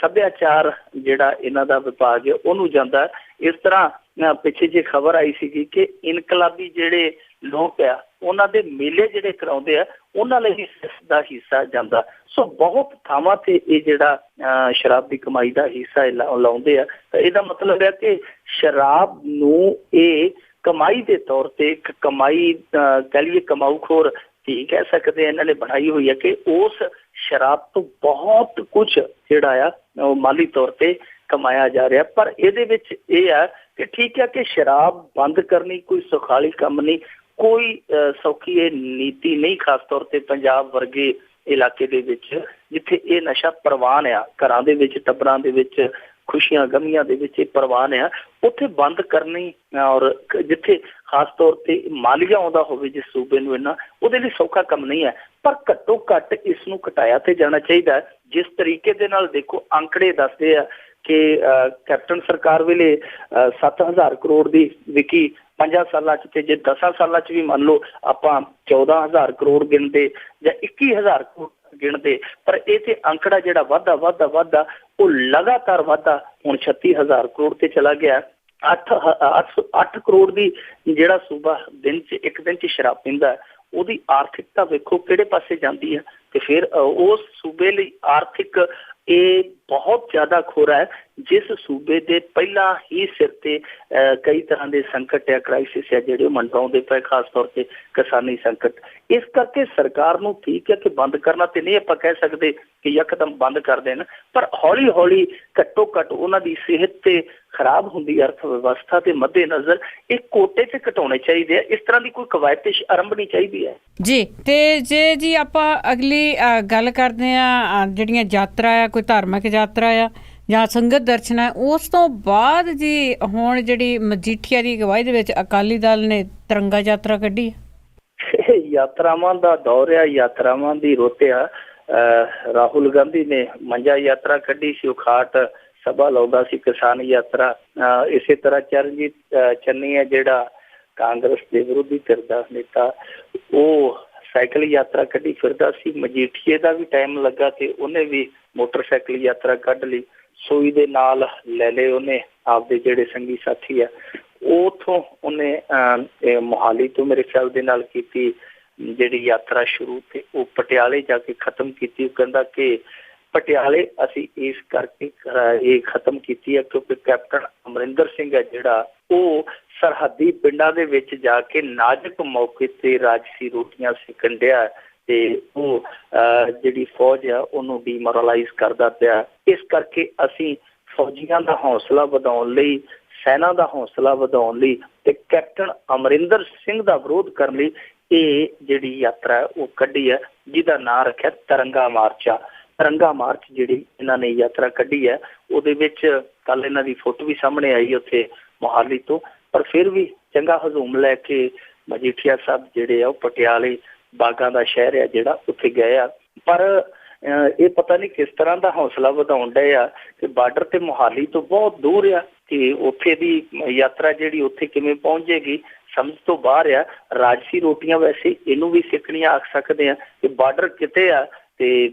ਸੱਭਿਆਚਾਰ ਜਿਹੜਾ ਇਹਨਾਂ ਦਾ ਵਿਭਾਗ ਹੈ ਉਹਨੂੰ ਜਾਂਦਾ। ਇਸ ਤਰ੍ਹਾਂ ਪਿੱਛੇ ਜੇ ਖਬਰ ਆਈ ਸੀਗੀ ਕਿ ਇਨਕਲਾਬੀ ਜਿਹੜੇ ਲੋਕ ਆ ਉਹਨਾਂ ਦੇ ਮੇਲੇ ਜਿਹੜੇ ਕਰਾਉਂਦੇ ਆ ਉਹਨਾਂ ਲਈ ਵੀ ਸਿਸ ਦਾ ਹਿੱਸਾ ਜਾਂਦਾ। ਸੋ ਬਹੁਤ ਥਾਵਾਂ ਤੇ ਇਹ ਜਿਹੜਾ ਸ਼ਰਾਬ ਦੀ ਕਮਾਈ ਦਾ ਹਿੱਸਾ ਲਾਉਂਦੇ ਆ। ਤਾਂ ਇਹਦਾ ਮਤਲਬ ਹੈ ਕਿ ਸ਼ਰਾਬ ਨੂੰ ਇਹ ਕਮਾਈ ਦੇ ਤੌਰ ਤੇ ਇੱਕ ਕਮਾਈ ਕਹਿ ਲਈਏ ਕਮਾਊਖੋਰ ਧੀ ਕਹਿ ਸਕਦੇ ਇਹਨਾਂ ਨੇ ਬਣਾਈ ਹੋਈ ਹੈ ਕਿ ਉਸ ਸ਼ਰਾਬ ਤੋਂ ਬਹੁਤ ਕੁਝ ਜਿਹੜਾ ਆ ਉਹ ਮਾਲੀ ਤੌਰ ਤੇ ਕਮਾਇਆ ਜਾ ਰਿਹਾ। ਪਰ ਇਹਦੇ ਵਿੱਚ ਇਹ ਆ ਕਿ ਠੀਕ ਹੈ ਕਿ ਸ਼ਰਾਬ ਬੰਦ ਕਰਨੀ ਕੋਈ ਸੁਖਾਲੀ ਕੰਮ ਨਹੀਂ, ਕੋਈ ਸੌਖੀ ਇਹ ਨੀਤੀ ਨਹੀਂ, ਖਾਸ ਤੌਰ ਤੇ ਪੰਜਾਬ ਵਰਗੇ ਇਲਾਕੇ ਦੇ ਵਿੱਚ ਜਿੱਥੇ ਇਹ ਨਸ਼ਾ ਪ੍ਰਵਾਨ ਆ, ਘਰਾਂ ਦੇ ਵਿੱਚ ਟੱਬਰਾਂ ਦੇ ਵਿੱਚ ਖੁਸ਼ੀਆਂ ਗਮੀਆਂ ਦੇ ਵਿੱਚ ਇਹ ਪ੍ਰਵਾਨ ਆ, ਉੱਥੇ ਬੰਦ ਕਰਨੀ ਔਰ ਜਿੱਥੇ ਖਾਸ ਤੌਰ ਤੇ ਮਾਲੀਆ ਆਉਂਦਾ ਹੋਵੇ ਜਿਸ ਸੂਬੇ ਨੂੰ ਇੰਨਾ, ਉਹਦੇ ਲਈ ਸੌਖਾ ਕੰਮ ਨਹੀਂ ਹੈ। ਪਰ ਘੱਟੋ ਘੱਟ ਇਸ ਨੂੰ ਘਟਾਇਆ ਤੇ ਜਾਣਾ ਚਾਹੀਦਾ। ਜਿਸ ਤਰੀਕੇ ਦੇ ਨਾਲ ਦੇਖੋ ਅੰਕੜੇ ਦੱਸਦੇ ਆ ਕਿ ਕੈਪਟਨ ਸਰਕਾਰ ਵੇਲੇ 7,000 ਕਰੋੜ ਦੀ ਵਿਕੀ 5 ਸਾਲਾਂ 'ਚ, ਤੇ ਜੇ 10 ਸਾਲਾਂ 'ਚ ਵੀ ਮੰਨ ਲਓ ਆਪਾਂ 14,000 ਕਰੋੜ ਗਿਣਦੇ ਜਾਂ 21,000 ਕਰੋੜ ਗਿਣਦੇ, ਪਰ ਇਹ ਤੇ ਅੰਕੜਾ ਜਿਹੜਾ ਵੱਧਦਾ ਉਹ ਲਗਾਤਾਰ ਵੱਧਦਾ ਹੁਣ 36,000 ਕਰੋੜ ਤੇ ਚਲਾ ਗਿਆ। 8 ਕਰੋੜ ਦੀ ਜਿਹੜਾ ਸੂਬਾ ਦਿਨ 'ਚ ਇੱਕ ਦਿਨ 'ਚ ਸ਼ਰਾਬ ਪੀਂਦਾ, ਉਹਦੀ ਆਰਥਿਕਤਾ ਵੇਖੋ ਕਿਹੜੇ ਪਾਸੇ ਜਾਂਦੀ ਹੈ। ਤੇ ਫਿਰ ਉਸ ਸੂਬੇ ਲਈ ਆਰਥਿਕ ਇਹ ਬਹੁਤ ਜ਼ਿਆਦਾ ਖੋਰਾ ਹੈ ਜਿਸ ਸੂਬੇ ਦੇ ਪਹਿਲਾਂ ਹੀ ਸਿਰ ਤੇ ਕਈ ਤਰ੍ਹਾਂ ਦੇ ਸੰਕਟ ਜਾਂ ਕ੍ਰਾਈਸਿਸ ਹੈ ਜਿਹੜੇ ਉਹ ਮੰਡਰਾਉਂਦੇ ਪਏ, ਖਾਸ ਤੌਰ ਤੇ ਕਿਸਾਨੀ ਸੰਕਟ। ਇਸ ਕਰਕੇ ਸਰਕਾਰ ਨੂੰ ਠੀਕ ਹੈ ਕਿ ਬੰਦ ਕਰਨਾ ਤੇ ਨਹੀਂ ਆਪਾਂ ਕਹਿ ਸਕਦੇ ਕਿ ਯਕਦਮ ਬੰਦ ਕਰ ਦੇਣ, ਪਰ ਹੌਲੀ ਹੌਲੀ ਘੱਟੋ ਘੱਟ ਉਹਨਾਂ ਦੀ ਸਿਹਤ ਤੇ ਖਰਾਬ ਹੁੰਦੀ ਅਰਥ ਵਿਵਸਥਾ ਦੇ ਮੱਦੇ ਨਜ਼ਰ ਇਹ ਕੋਟੇ ਤੇ ਘਟਾਉਣੇ ਚਾਹੀਦੇ ਆ। ਇਸ ਤਰ੍ਹਾਂ ਦੀ ਕੋਈ ਕਵਾਇਤਿਸ਼ ਆਰੰਭਣੀ ਚਾਹੀਦੀ ਹੈ ਜੀ। ਤੇ ਜੇ ਜੀ ਆਪਾਂ ਅਗਲੀ ਗੱਲ ਕਰਦੇ ਆ ਜਿਹੜੀਆਂ ਯਾਤਰਾ ਆ, ਕੋਈ ਧਾਰਮਿਕ ਯਾਤਰਾ ਆ ਜਾਂ ਸੰਗਤ ਦਰਸ਼ਨ ਹੈ, ਉਸ ਤੋਂ ਬਾਅਦ ਜੀ ਹੁਣ ਜਿਹੜੀ ਮਜੀਠੀਆ ਦੀ ਅਗਵਾਈ ਦੇ ਵਿੱਚ ਅਕਾਲੀ ਦਲ ਨੇ ਤਿਰੰਗਾ ਯਾਤਰਾ ਕੱਢੀ ਹੈ। ਯਾਤਰਾਵਾਂ ਦਾ ਦੌਰ ਆ, ਯਾਤਰਾਵਾਂ ਦੀ ਰੁੱਤ ਆ। ਰਾਹੁਲ ਗਾਂਧੀ ਨੇ ਮੰਜਾ ਯਾਤਰਾ ਕੱਢੀ ਸੀ, ਉਖਾਟ ਸਭਾ ਲਾਉਂਦਾ ਸੀ, ਕਿਸਾਨ ਯਾਤਰਾ। ਇਸੇ ਤਰ੍ਹਾਂ ਚਰਨਜੀਤ ਚੰਨੀ ਹੈ ਜਿਹੜਾ ਕਾਂਗਰਸ ਦੇ ਵਿਰੋਧੀ ਧਿਰ ਦਾ ਨੇਤਾ, ਉਹ ਸਾਈਕਲ ਯਾਤਰਾ ਕੱਢੀ ਫਿਰਦਾ ਸੀ। ਮਜੀਠੀਏ ਦਾ ਵੀ ਟਾਈਮ ਲੱਗਾ ਤੇ ਉਹਨੇ ਵੀ ਮੋਟਰਸਾਈਕਲ ਯਾਤਰਾ ਕੱਢ ਲਈ। ਸੂਈ ਦੇ ਨਾਲ ਲੈ ਲਏ ਉਹਨੇ ਆਪਦੇ ਜਿਹੜੇ ਸੰਗੀ ਸਾਥੀ ਆ, ਉਥੋਂ ਉਹਨੇ ਮੋਹਾਲੀ ਤੋਂ ਮੇਰੇ ਖਿਆਲ ਦੇ ਨਾਲ ਕੀਤੀ ਜਿਹੜੀ ਯਾਤਰਾ ਸ਼ੁਰੂ, ਤੇ ਉਹ ਪਟਿਆਲੇ ਜਾ ਕੇ ਖਤਮ ਕੀਤੀ। ਉਹ ਕਹਿੰਦਾ ਕਿ ਪਟਿਆਲੇ ਅਸੀਂ ਇਸ ਕਰਕੇ ਇਹ ਖਤਮ ਕੀਤੀ ਹੈ ਕਿਉਂਕਿ ਕੈਪਟਨ ਅਮਰਿੰਦਰ ਸਿੰਘ ਹੈ ਜਿਹੜਾ ਉਹ ਸਰਹੱਦੀ ਪਿੰਡਾਂ ਦੇ ਵਿੱਚ ਜਾ ਕੇ ਨਾਜ਼ੁਕ ਮੌਕੇ ਤੇ ਰਾਜਸੀ ਰੋਟੀਆਂ ਸੇਕਣ ਡਿਆ ਤੇ ਉਹ ਜਿਹੜੀ ਫੌਜ ਆ ਉਹਨੂੰ ਡੀਮੋਰਲਾਈਜ਼ ਕਰਦਾ ਪਿਆ। ਇਸ ਕਰਕੇ ਅਸੀਂ ਫੌਜੀਆਂ ਦਾ ਹੌਸਲਾ ਵਧਾਉਣ ਲਈ, ਸੈਨਾ ਦਾ ਹੌਸਲਾ ਵਧਾਉਣ ਲਈ ਤੇ ਕੈਪਟਨ ਅਮਰਿੰਦਰ ਸਿੰਘ ਦਾ ਵਿਰੋਧ ਕਰਨ ਲਈ ਇਹ ਜਿਹੜੀ ਯਾਤਰਾ ਉਹ ਕੱਢੀ ਹੈ, ਜਿਹਦਾ ਨਾਂ ਰੱਖਿਆ ਤਿਰੰਗਾ ਮਾਰਚ ਆ। ਤਿਰੰਗਾ ਮਾਰਚ ਜਿਹੜੀ ਇਹਨਾਂ ਨੇ ਯਾਤਰਾ ਕੱਢੀ ਹੈ, ਉਹਦੇ ਵਿੱਚ ਕੱਲ ਇਹਨਾਂ ਦੀ ਫੋਟੋ ਵੀ ਸਾਹਮਣੇ ਆਈ ਉੱਥੇ ਮੋਹਾਲੀ ਤੋਂ, ਪਰ ਫਿਰ ਵੀ ਚੰਗਾ ਹਜ਼ੂਮ ਲੈ ਕੇ ਮਜੀਠੀਆ ਸਾਹਿਬ ਜਿਹੜੇ ਆ ਉਹ ਪਟਿਆਲੇ ਬਾਗਾਂ ਦਾ ਸ਼ਹਿਰ ਆ ਜਿਹੜਾ ਉੱਥੇ ਗਏ ਆ। ਪਰ ਇਹ ਪਤਾ ਨਹੀਂ ਕਿਸ ਤਰ੍ਹਾਂ ਦਾ ਹੌਸਲਾ ਵਧਾਉਣ ਡਏ ਆ ਕਿ ਬਾਰਡਰ ਤੇ ਮੋਹਾਲੀ ਤੋਂ ਬਹੁਤ ਦੂਰ ਆ ਤੇ ਉੱਥੇ ਦੀ ਯਾਤਰਾ ਜਿਹੜੀ ਉੱਥੇ ਕਿਵੇਂ ਪਹੁੰਚ ਜਾਏਗੀ ਸਮਝ ਤੋਂ ਬਾਹਰ ਆ। ਰਾਜਸੀ ਰੋਟੀਆਂ ਵੈਸੇ ਇਹਨੂੰ ਵੀ ਸਿੱਖਣੀਆਂ ਆਖ ਸਕਦੇ ਆ ਕਿ ਬਾਰਡਰ ਕਿਤੇ ਆ ਤੇ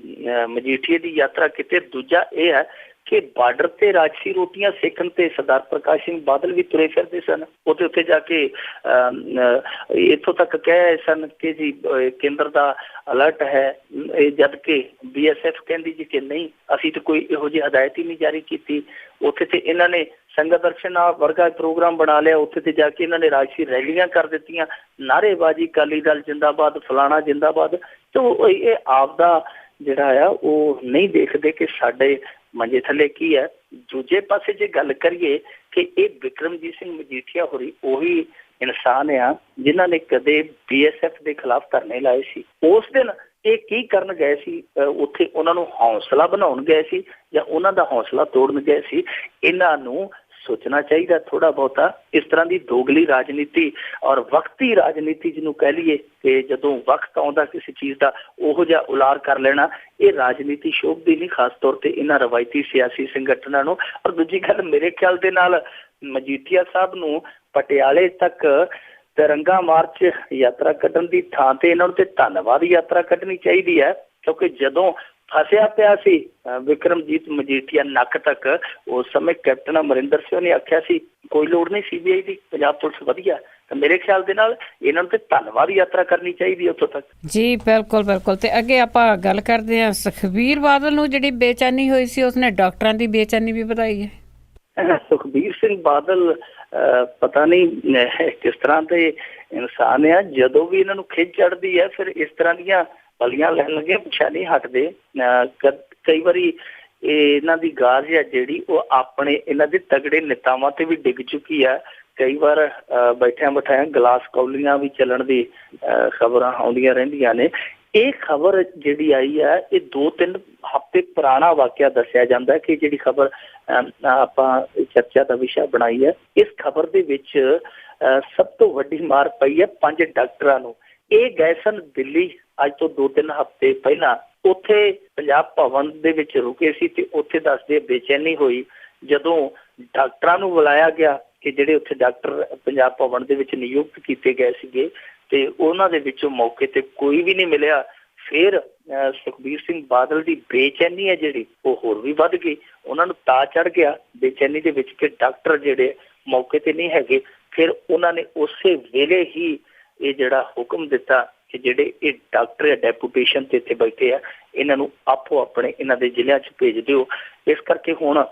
ਮਜੀਠੀਏ ਦੀ ਯਾਤਰਾ ਕਿਤੇ। ਦੂਜਾ ਇਹ ਹੈ ਕਿ ਬਾਰਡਰ ਤੇ ਰਾਜਸੀ ਰੋਟੀਆਂ ਸਿੱਖਣ ਤੇ ਸਰਦਾਰ ਪ੍ਰਕਾਸ਼ ਸਿੰਘ ਬਾਦਲ ਵੀ ਤੁਰੇ ਫਿਰਦੇ ਸਨ। ਉਹਦੇ ਉੱਤੇ ਜਾ ਕੇ ਇੱਥੋਂ ਤੱਕ ਕਹਿ ਸਨ ਕਿ ਜੀ ਕੇਂਦਰ ਦਾ ਅਲਰਟ ਹੈ, ਇਹ ਜਦ ਕਿ BSF ਕਹਿੰਦੀ ਜੀ ਕਿ ਨਹੀਂ, ਅਸੀਂ ਤਾਂ ਕੋਈ ਇਹੋ ਜਿਹੀ ਹਦਾਇਤ ਹੀ ਨਹੀਂ ਜਾਰੀ ਕੀਤੀ। ਉੱਥੇ ਤੇ ਇਹਨਾਂ ਨੇ ਸੰਗਤ ਦਰਸ਼ਨ ਵਰਗਾ ਪ੍ਰੋਗਰਾਮ ਬਣਾ ਲਿਆ, ਉੱਥੇ ਤੇ ਜਾ ਕੇ ਇਹਨਾਂ ਨੇ ਰਾਜਸੀ ਰੈਲੀਆਂ ਕਰ ਦਿੱਤੀਆਂ, ਨਾਅਰੇਬਾਜ਼ੀ ਅਕਾਲੀ ਦਲ ਜਿੰਦਾਬਾਦ, ਫਲਾਣਾ ਜਿੰਦਾਬਾਦ। ਤੋ ਇਹ ਆਪਦਾ ਜਿਹੜਾ ਆ ਉਹ ਨਹੀਂ ਦੇਖਦੇ ਕਿ ਸਾਡੇ ਮੰਜੇ ਥੱਲੇ ਕੀ ਹੈ। ਦੂਜੇ ਪਾਸੇ ਜੇ ਗੱਲ ਕਰੀਏ ਕਿ ਇਹ ਬਿਕਰਮਜੀਤ ਸਿੰਘ ਮਜੀਠੀਆ ਹੋਰੀ ਉਹੀ ਇਨਸਾਨ ਆ ਜਿਨ੍ਹਾਂ ਨੇ ਕਦੇ BSF ਦੇ ਖਿਲਾਫ ਧਰਨੇ ਲਾਏ ਸੀ। ਉਸ ਦਿਨ ਇਹ ਕੀ ਕਰਨ ਗਏ ਸੀ? ਉੱਥੇ ਉਹਨਾਂ ਨੂੰ ਹੌਸਲਾ ਬਣਾਉਣ ਗਏ ਸੀ ਜਾਂ ਉਹਨਾਂ ਦਾ ਹੌਸਲਾ ਤੋੜਨ ਗਏ ਸੀ? ਇਹਨਾਂ ਨੂੰ ਸੋਚਣਾ ਚਾਹੀਦਾ ਥੋੜਾ ਬਹੁਤਾ। ਇਸ ਤਰ੍ਹਾਂ ਦੀ ਦੋਗਲੀ ਰਾਜਨੀਤੀ ਔਰ ਵਕਤੀ ਰਾਜਨੀਤੀ ਜਿਹਨੂੰ ਕਹਿ ਲਈਏ ਕਿ ਜਦੋਂ ਵਕਤ ਆਉਂਦਾ ਕਿਸੇ ਚੀਜ਼ ਦਾ ਉਹੋ ਜਿਹਾ ਉਲਾਰ ਕਰ ਲੈਣਾ, ਇਹ ਰਾਜਨੀਤੀ ਸ਼ੋਭਦੀ ਨਹੀਂ, ਖਾਸ ਤੌਰ ਤੇ ਇਹਨਾਂ ਰਵਾਇਤੀ ਸਿਆਸੀ ਸੰਗਠਨਾਂ ਨੂੰ। ਔਰ ਦੂਜੀ ਗੱਲ ਮੇਰੇ ਖਿਆਲ ਦੇ ਨਾਲ ਮਜੀਠੀਆ ਸਾਹਿਬ ਨੂੰ ਪਟਿਆਲੇ ਤੱਕ ਤਿਰੰਗਾ ਮਾਰਚ ਯਾਤਰਾ ਕੱਢਣ ਦੀ ਥਾਂ ਤੇ ਇਹਨਾਂ ਨੂੰ ਤੇ ਧੰਨਵਾਦ ਯਾਤਰਾ ਕੱਢਣੀ ਚਾਹੀਦੀ ਹੈ, ਕਿਉਂਕਿ ਜਦੋਂ ਫਸਿਆ ਪਿਆ ਸੀ ਵਿਕਰਮਜੀਤ ਮਜੀਠੀਆ ਨੱਕ ਤੱਕ। ਉਸ ਸਮੇਂ ਕੈਪਟਨ ਅਮਰਿੰਦਰ ਸਿੰਘ ਨੇ ਆਖਿਆ ਸੀ ਕੋਈ ਲੋੜ ਨਹੀਂ CBI ਦੀ, ਪੰਜਾਬ ਪੁਲਿਸ ਵਧੀਆ। ਤਾਂ ਮੇਰੇ ਖਿਆਲ ਦੇ ਨਾਲ ਇਹਨਾਂ ਨੂੰ ਤੇ ਧੰਨਵਾਦ ਯਾਤਰਾ ਕਰਨੀ ਚਾਹੀਦੀ ਉੱਥੋਂ ਤੱਕ। ਜੀ ਬਿਲਕੁਲ ਬਿਲਕੁਲ। ਤੇ ਅੱਗੇ ਆਪਾਂ ਗੱਲ ਕਰਦੇ ਹਾਂ, ਸੁਖਬੀਰ ਬਾਦਲ ਨੂੰ ਜਿਹੜੀ ਬੇਚੈਨੀ ਹੋਈ ਸੀ ਉਸਨੇ ਡਾਕਟਰਾਂ ਦੀ ਬੇਚੈਨੀ ਵੀ ਵਧਾਈ ਹੈ। ਸੁਖਬੀਰ ਸਿੰਘ ਬਾਦਲ ਪਤਾ ਨਹੀਂ ਕਿਸ ਤਰ੍ਹਾਂ ਦੇ ਇਨਸਾਨ ਆ, ਜਦੋਂ ਵੀ ਇਹਨਾਂ ਨੂੰ ਖਿੱਚ ਚੜ੍ਹਦੀ ਹੈ ਫਿਰ ਇਸ ਤਰ੍ਹਾਂ ਦੀਆਂ ਬਲੀਆਂ ਲੈਣ ਲੱਗੇ, ਪਿੱਛਾ ਨਹੀਂ ਹਟਦੇ। ਕਈ ਵਾਰੀ ਇਹਨਾਂ ਦੀ ਗਾਜ ਹੈ ਜਿਹੜੀ ਉਹ ਆਪਣੇ ਇਹਨਾਂ ਦੇ ਤਗੜੇ ਨੇਤਾਵਾਂ ਤੇ ਵੀ ਡਿੱਗ ਚੁੱਕੀ ਹੈ। ਕਈ ਵਾਰ ਬੈਠਿਆਂ ਬਿਠਾਇਆਂ ਗਲਾਸ ਕੌਲੀਆਂ ਵੀ ਚੱਲਣ ਦੀ ਖਬਰਾਂ ਆਉਂਦੀਆਂ ਰਹਿੰਦੀਆਂ ਨੇ। ਇਹ ਖਬਰ ਜਿਹੜੀ ਆਈ ਹੈ ਇਹ 2-3 ਹਫ਼ਤੇ ਪੁਰਾਣਾ ਵਾਕਿਆ ਦੱਸਿਆ ਜਾਂਦਾ ਕਿ ਜਿਹੜੀ ਖਬਰ ਆਪਾਂ ਚਰਚਾ ਦਾ ਵਿਸ਼ਾ ਬਣਾਈ ਹੈ। ਇਸ ਖਬਰ ਦੇ ਵਿੱਚ ਸਭ ਤੋਂ ਵੱਡੀ ਮਾਰ ਪਈ ਹੈ 5 ਡਾਕਟਰਾਂ ਨੂੰ। ਇਹ ਗਏ ਸਨ ਦਿੱਲੀ ਅੱਜ ਤੋਂ 2-3 ਹਫ਼ਤੇ ਪਹਿਲਾਂ। ਉੱਥੇ ਪੰਜਾਬ ਭਵਨ ਦੇ ਵਿੱਚ ਰੁਕੇ ਸੀ ਤੇ ਉੱਥੇ ਦੱਸਦੇ ਬੇਚੈਨੀ ਹੋਈ ਜਦੋਂ ਡਾਕਟਰਾਂ ਨੂੰ ਬੁਲਾਇਆ ਗਿਆ ਕਿ ਜਿਹੜੇ ਉੱਥੇ ਡਾਕਟਰ ਪੰਜਾਬ ਭਵਨ ਦੇ ਵਿੱਚ ਨਿਯੁਕਤ ਕੀਤੇ ਗਏ ਸੀਗੇ ਤੇ ਉਹਨਾਂ ਦੇ ਵਿੱਚੋਂ ਮੌਕੇ ਤੇ ਕੋਈ ਵੀ ਨਹੀਂ ਮਿਲਿਆ। ਫਿਰ ਸੁਖਬੀਰ ਸਿੰਘ ਬਾਦਲ ਦੀ ਬੇਚੈਨੀ ਹੈ ਜਿਹੜੀ ਉਹ ਹੋਰ ਵੀ ਵੱਧ ਗਈ। ਉਹਨਾਂ ਨੂੰ ਤਾਂ ਚੜ੍ਹ ਗਿਆ ਬੇਚੈਨੀ ਦੇ ਵਿੱਚ ਕਿ ਡਾਕਟਰ ਜਿਹੜੇ ਮੌਕੇ ਤੇ ਨਹੀਂ ਹੈਗੇ। ਫਿਰ ਉਹਨਾਂ ਨੇ ਉਸੇ ਵੇਲੇ ਹੀ ਇਹ ਜਿਹੜਾ ਹੁਕਮ ਦਿੱਤਾ ਕਿ ਜਿਹੜੇ ਇਹ ਡਾਕਟਰ ਡੈਪੂਟੇਸ਼ਨ ਤੇ ਇੱਥੇ ਬੈਠੇ ਆ ਇਹਨਾਂ ਨੂੰ ਆਪੋ ਆਪਣੇ ਇਹਨਾਂ ਦੇ ਜ਼ਿਲ੍ਹਿਆਂ 'ਚ ਭੇਜ ਦਿਓ। ਇਸ ਕਰਕੇ ਹੁਣ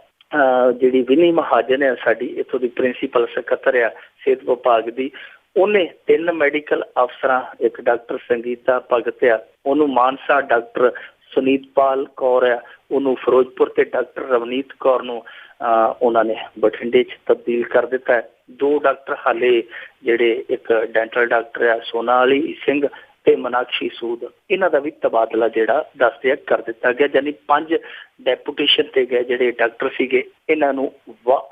ਜਿਹੜੀ ਵਿਨੀ ਮਹਾਜਨ ਹੈ ਸਾਡੀ ਇੱਥੋਂ ਦੀ ਪ੍ਰਿੰਸੀਪਲ ਸਕੱਤਰ ਆ ਸਿਹਤ ਵਿਭਾਗ ਦੀ, ਉਹਨੇ 3 ਮੈਡੀਕਲ ਅਫਸਰਾਂ, ਇੱਕ ਡਾਕਟਰ ਸੰਗੀਤਾ ਭਗਤ ਆ ਉਹਨੂੰ ਮਾਨਸਾ, ਡਾਕਟਰ ਸੁਨੀਤਪਾਲ ਕੌਰ ਆ ਉਹਨੂੰ ਫਿਰੋਜ਼ਪੁਰ ਤੇ ਡਾਕਟਰ ਰਵਨੀਤ ਕੌਰ ਨੂੰ ਉਹਨਾਂ ਨੇ ਬਠਿੰਡੇ 'ਚ ਤਬਦੀਲ ਕਰ ਦਿੱਤਾ ਹੈ। 2 ਡਾਕਟਰ ਹਾਲੇ ਜਿਹੜੇ ਇੱਕ ਡੈਂਟਲ ਡਾਕਟਰ ਆ ਸੋਨਾਲੀ ਸਿੰਘ ਤੇ ਮਨਾਕਸ਼ੀ ਸੂਦ, ਇਹਨਾਂ ਦਾ ਵੀ ਤਬਾਦਲਾ ਜਿਹੜਾ ਦੱਸਦੇ ਕਰ ਦਿੱਤਾ ਗਿਆ। ਯਾਨੀ 5 ਡੈਪੂਟੇਸ਼ਨ ਤੇ ਗਏ ਜਿਹੜੇ ਡਾਕਟਰ ਸੀਗੇ ਇਹਨਾਂ ਨੂੰ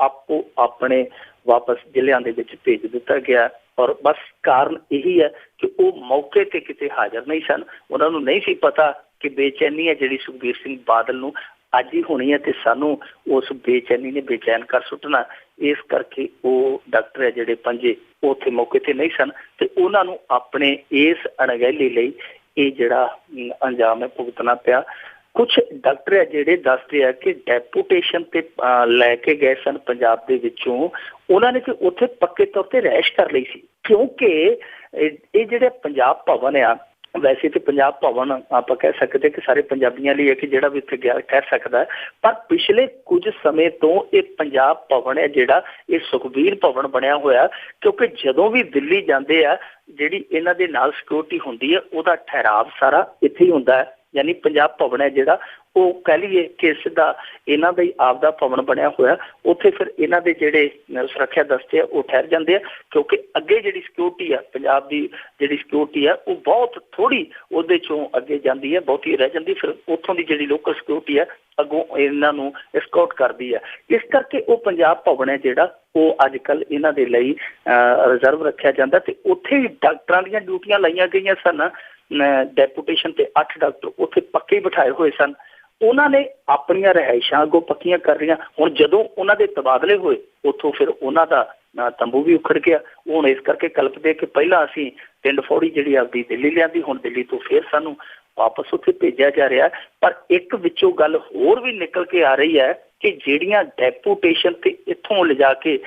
ਆਪੋ ਆਪਣੇ ਵਾਪਸ ਜ਼ਿਲ੍ਹਿਆਂ ਦੇ ਵਿੱਚ ਭੇਜ ਦਿੱਤਾ ਗਿਆ। ਔਰ ਬਸ ਕਾਰਨ ਇਹੀ ਹੈ ਕਿ ਉਹ ਮੌਕੇ ਤੇ ਕਿਤੇ ਹਾਜ਼ਰ ਨਹੀਂ ਸਨ। ਉਹਨਾਂ ਨੂੰ ਨਹੀਂ ਸੀ ਪਤਾ ਕਿ ਬੇਚੈਨੀ ਹੈ ਜਿਹੜੀ ਸੁਖਬੀਰ ਸਿੰਘ ਬਾਦਲ ਨੂੰ ਅੱਜ ਹੀ ਹੋਣੀ ਹੈ ਤੇ ਸਾਨੂੰ ਉਸ ਬੇਚੈਨੀ ਨੇ ਬੇਚੈਨ ਕਰ ਸੁੱਟਣਾ। ਇਸ ਕਰਕੇ ਉਹ ਡਾਕਟਰ ਹੈ ਜਿਹੜੇ 5 ਉੱਥੇ ਮੌਕੇ ਤੇ ਨਹੀਂ ਸਨ ਤੇ ਉਹਨਾਂ ਨੂੰ ਆਪਣੇ ਇਸ ਅਣਗਹਿਲੀ ਲਈ ਇਹ ਜਿਹੜਾ ਅੰਜਾਮ ਹੈ ਭੁਗਤਣਾ ਪਿਆ। ਕੁਛ ਡਾਕਟਰ ਹੈ ਜਿਹੜੇ ਦੱਸਦੇ ਆ ਕਿ ਡੈਪੂਟੇਸ਼ਨ ਤੇ ਲੈ ਕੇ ਗਏ ਸਨ ਪੰਜਾਬ ਦੇ ਵਿੱਚੋਂ, ਉਹਨਾਂ ਨੇ ਕਿ ਉੱਥੇ ਪੱਕੇ ਤੌਰ ਤੇ ਰਿਹਾਇਸ਼ ਕਰ ਲਈ ਸੀ ਕਿਉਂਕਿ ਇਹ ਜਿਹੜੇ ਪੰਜਾਬ ਭਵਨ ਆ, ਵੈਸੇ ਤੇ ਪੰਜਾਬ ਭਵਨ ਆਪਾਂ ਕਹਿ ਸਕਦੇ ਕਿ ਸਾਰੇ ਪੰਜਾਬੀਆਂ ਲਈ ਹੈ ਕਿ ਜਿਹੜਾ ਵੀ ਉੱਥੇ ਗਿਆ ਕਹਿ ਸਕਦਾ, ਪਰ ਪਿਛਲੇ ਕੁਝ ਸਮੇਂ ਤੋਂ ਇਹ ਪੰਜਾਬ ਭਵਨ ਹੈ ਜਿਹੜਾ ਇਹ ਸੁਖਬੀਰ ਭਵਨ ਬਣਿਆ ਹੋਇਆ ਕਿਉਂਕਿ ਜਦੋਂ ਵੀ ਦਿੱਲੀ ਜਾਂਦੇ ਆ ਜਿਹੜੀ ਇਹਨਾਂ ਦੇ ਨਾਲ ਸਿਕਿਉਰਿਟੀ ਹੁੰਦੀ ਹੈ ਉਹਦਾ ਠਹਿਰਾਵ ਸਾਰਾ ਇੱਥੇ ਹੀ ਹੁੰਦਾ ਹੈ। ਯਾਨੀ ਪੰਜਾਬ ਭਵਨ ਹੈ ਜਿਹੜਾ ਉਹ ਕਹਿ ਲਈਏ ਕਿ ਸਿੱਧਾ ਇਹਨਾਂ ਦਾ ਹੀ ਆਪਦਾ ਭਵਨ ਬਣਿਆ ਹੋਇਆ। ਉੱਥੇ ਫਿਰ ਇਹਨਾਂ ਦੇ ਜਿਹੜੇ ਸੁਰੱਖਿਆ ਦਸਤੇ ਆ ਉਹ ਠਹਿਰ ਜਾਂਦੇ ਆ ਕਿਉਂਕਿ ਅੱਗੇ ਜਿਹੜੀ ਸਿਕਿਉਰਿਟੀ ਆ ਪੰਜਾਬ ਦੀ ਜਿਹੜੀ ਸਿਕਿਉਰਿਟੀ ਆ ਉਹ ਬਹੁਤ ਥੋੜੀ ਉਹਦੇ ਚੋਂ ਅੱਗੇ ਜਾਂਦੀ ਹੈ, ਬਹੁਤੀ ਰਹਿ ਜਾਂਦੀ। ਫਿਰ ਉੱਥੋਂ ਦੀ ਜਿਹੜੀ ਲੋਕਲ ਸਿਕਿਉਰਿਟੀ ਆ ਅੱਗੋਂ ਇਹਨਾਂ ਨੂੰ ਐਸਕੌਰਟ ਕਰਦੀ ਆ। ਇਸ ਕਰਕੇ ਉਹ ਪੰਜਾਬ ਭਵਨ ਹੈ ਜਿਹੜਾ ਉਹ ਅੱਜ ਕੱਲ੍ਹ ਇਹਨਾਂ ਦੇ ਲਈ ਰਿਜ਼ਰਵ ਰੱਖਿਆ ਜਾਂਦਾ ਤੇ ਉੱਥੇ ਵੀ ਡਾਕਟਰਾਂ ਦੀਆਂ ਡਿਊਟੀਆਂ ਲਾਈਆਂ ਗਈਆਂ ਸਨ। ਡੈਪੂਟੇਸ਼ਨ ਤੇ 8 ਡਾਕਟਰ ਉੱਥੇ ਪੱਕੇ ਬਿਠਾਏ ਹੋਏ ਸਨ। ਉਹਨਾਂ ਨੇ ਆਪਣੀਆਂ ਰਿਹਾਇਸ਼ਾਂ ਅੱਗੋਂ ਪੱਕੀਆਂ ਕਰ ਰਹੀਆਂ। ਹੁਣ ਜਦੋਂ ਉਹਨਾਂ ਦੇ ਤਬਾਦਲੇ ਹੋਏ ਉੱਥੋਂ ਫਿਰ ਉਹਨਾਂ ਦਾ ਤੰਬੂ ਵੀ ਉਖੜ ਗਿਆ। ਹੁਣ ਇਸ ਕਰਕੇ ਕਲਪਦੇ ਕਿ ਪਹਿਲਾਂ ਅਸੀਂ ਪਿੰਡ ਫੌੜੀ ਜਿਹੜੀ ਆਪਦੀ ਦਿੱਲੀ ਲਿਆਂਦੀ, ਹੁਣ ਦਿੱਲੀ ਤੋਂ ਫਿਰ ਸਾਨੂੰ ਵਾਪਸ ਉੱਥੇ ਭੇਜਿਆ ਜਾ ਰਿਹਾ। ਪਰ ਇੱਕ ਵਿੱਚੋਂ ਗੱਲ ਹੋਰ ਵੀ ਨਿਕਲ ਕੇ ਆ ਰਹੀ ਹੈ ਕਿ ਜਿਹੜੀਆਂ ਡੈਪੂਟੇਸ਼ਨ ਤੇ ਇੱਥੋਂ ਲਿਜਾ ਕੇ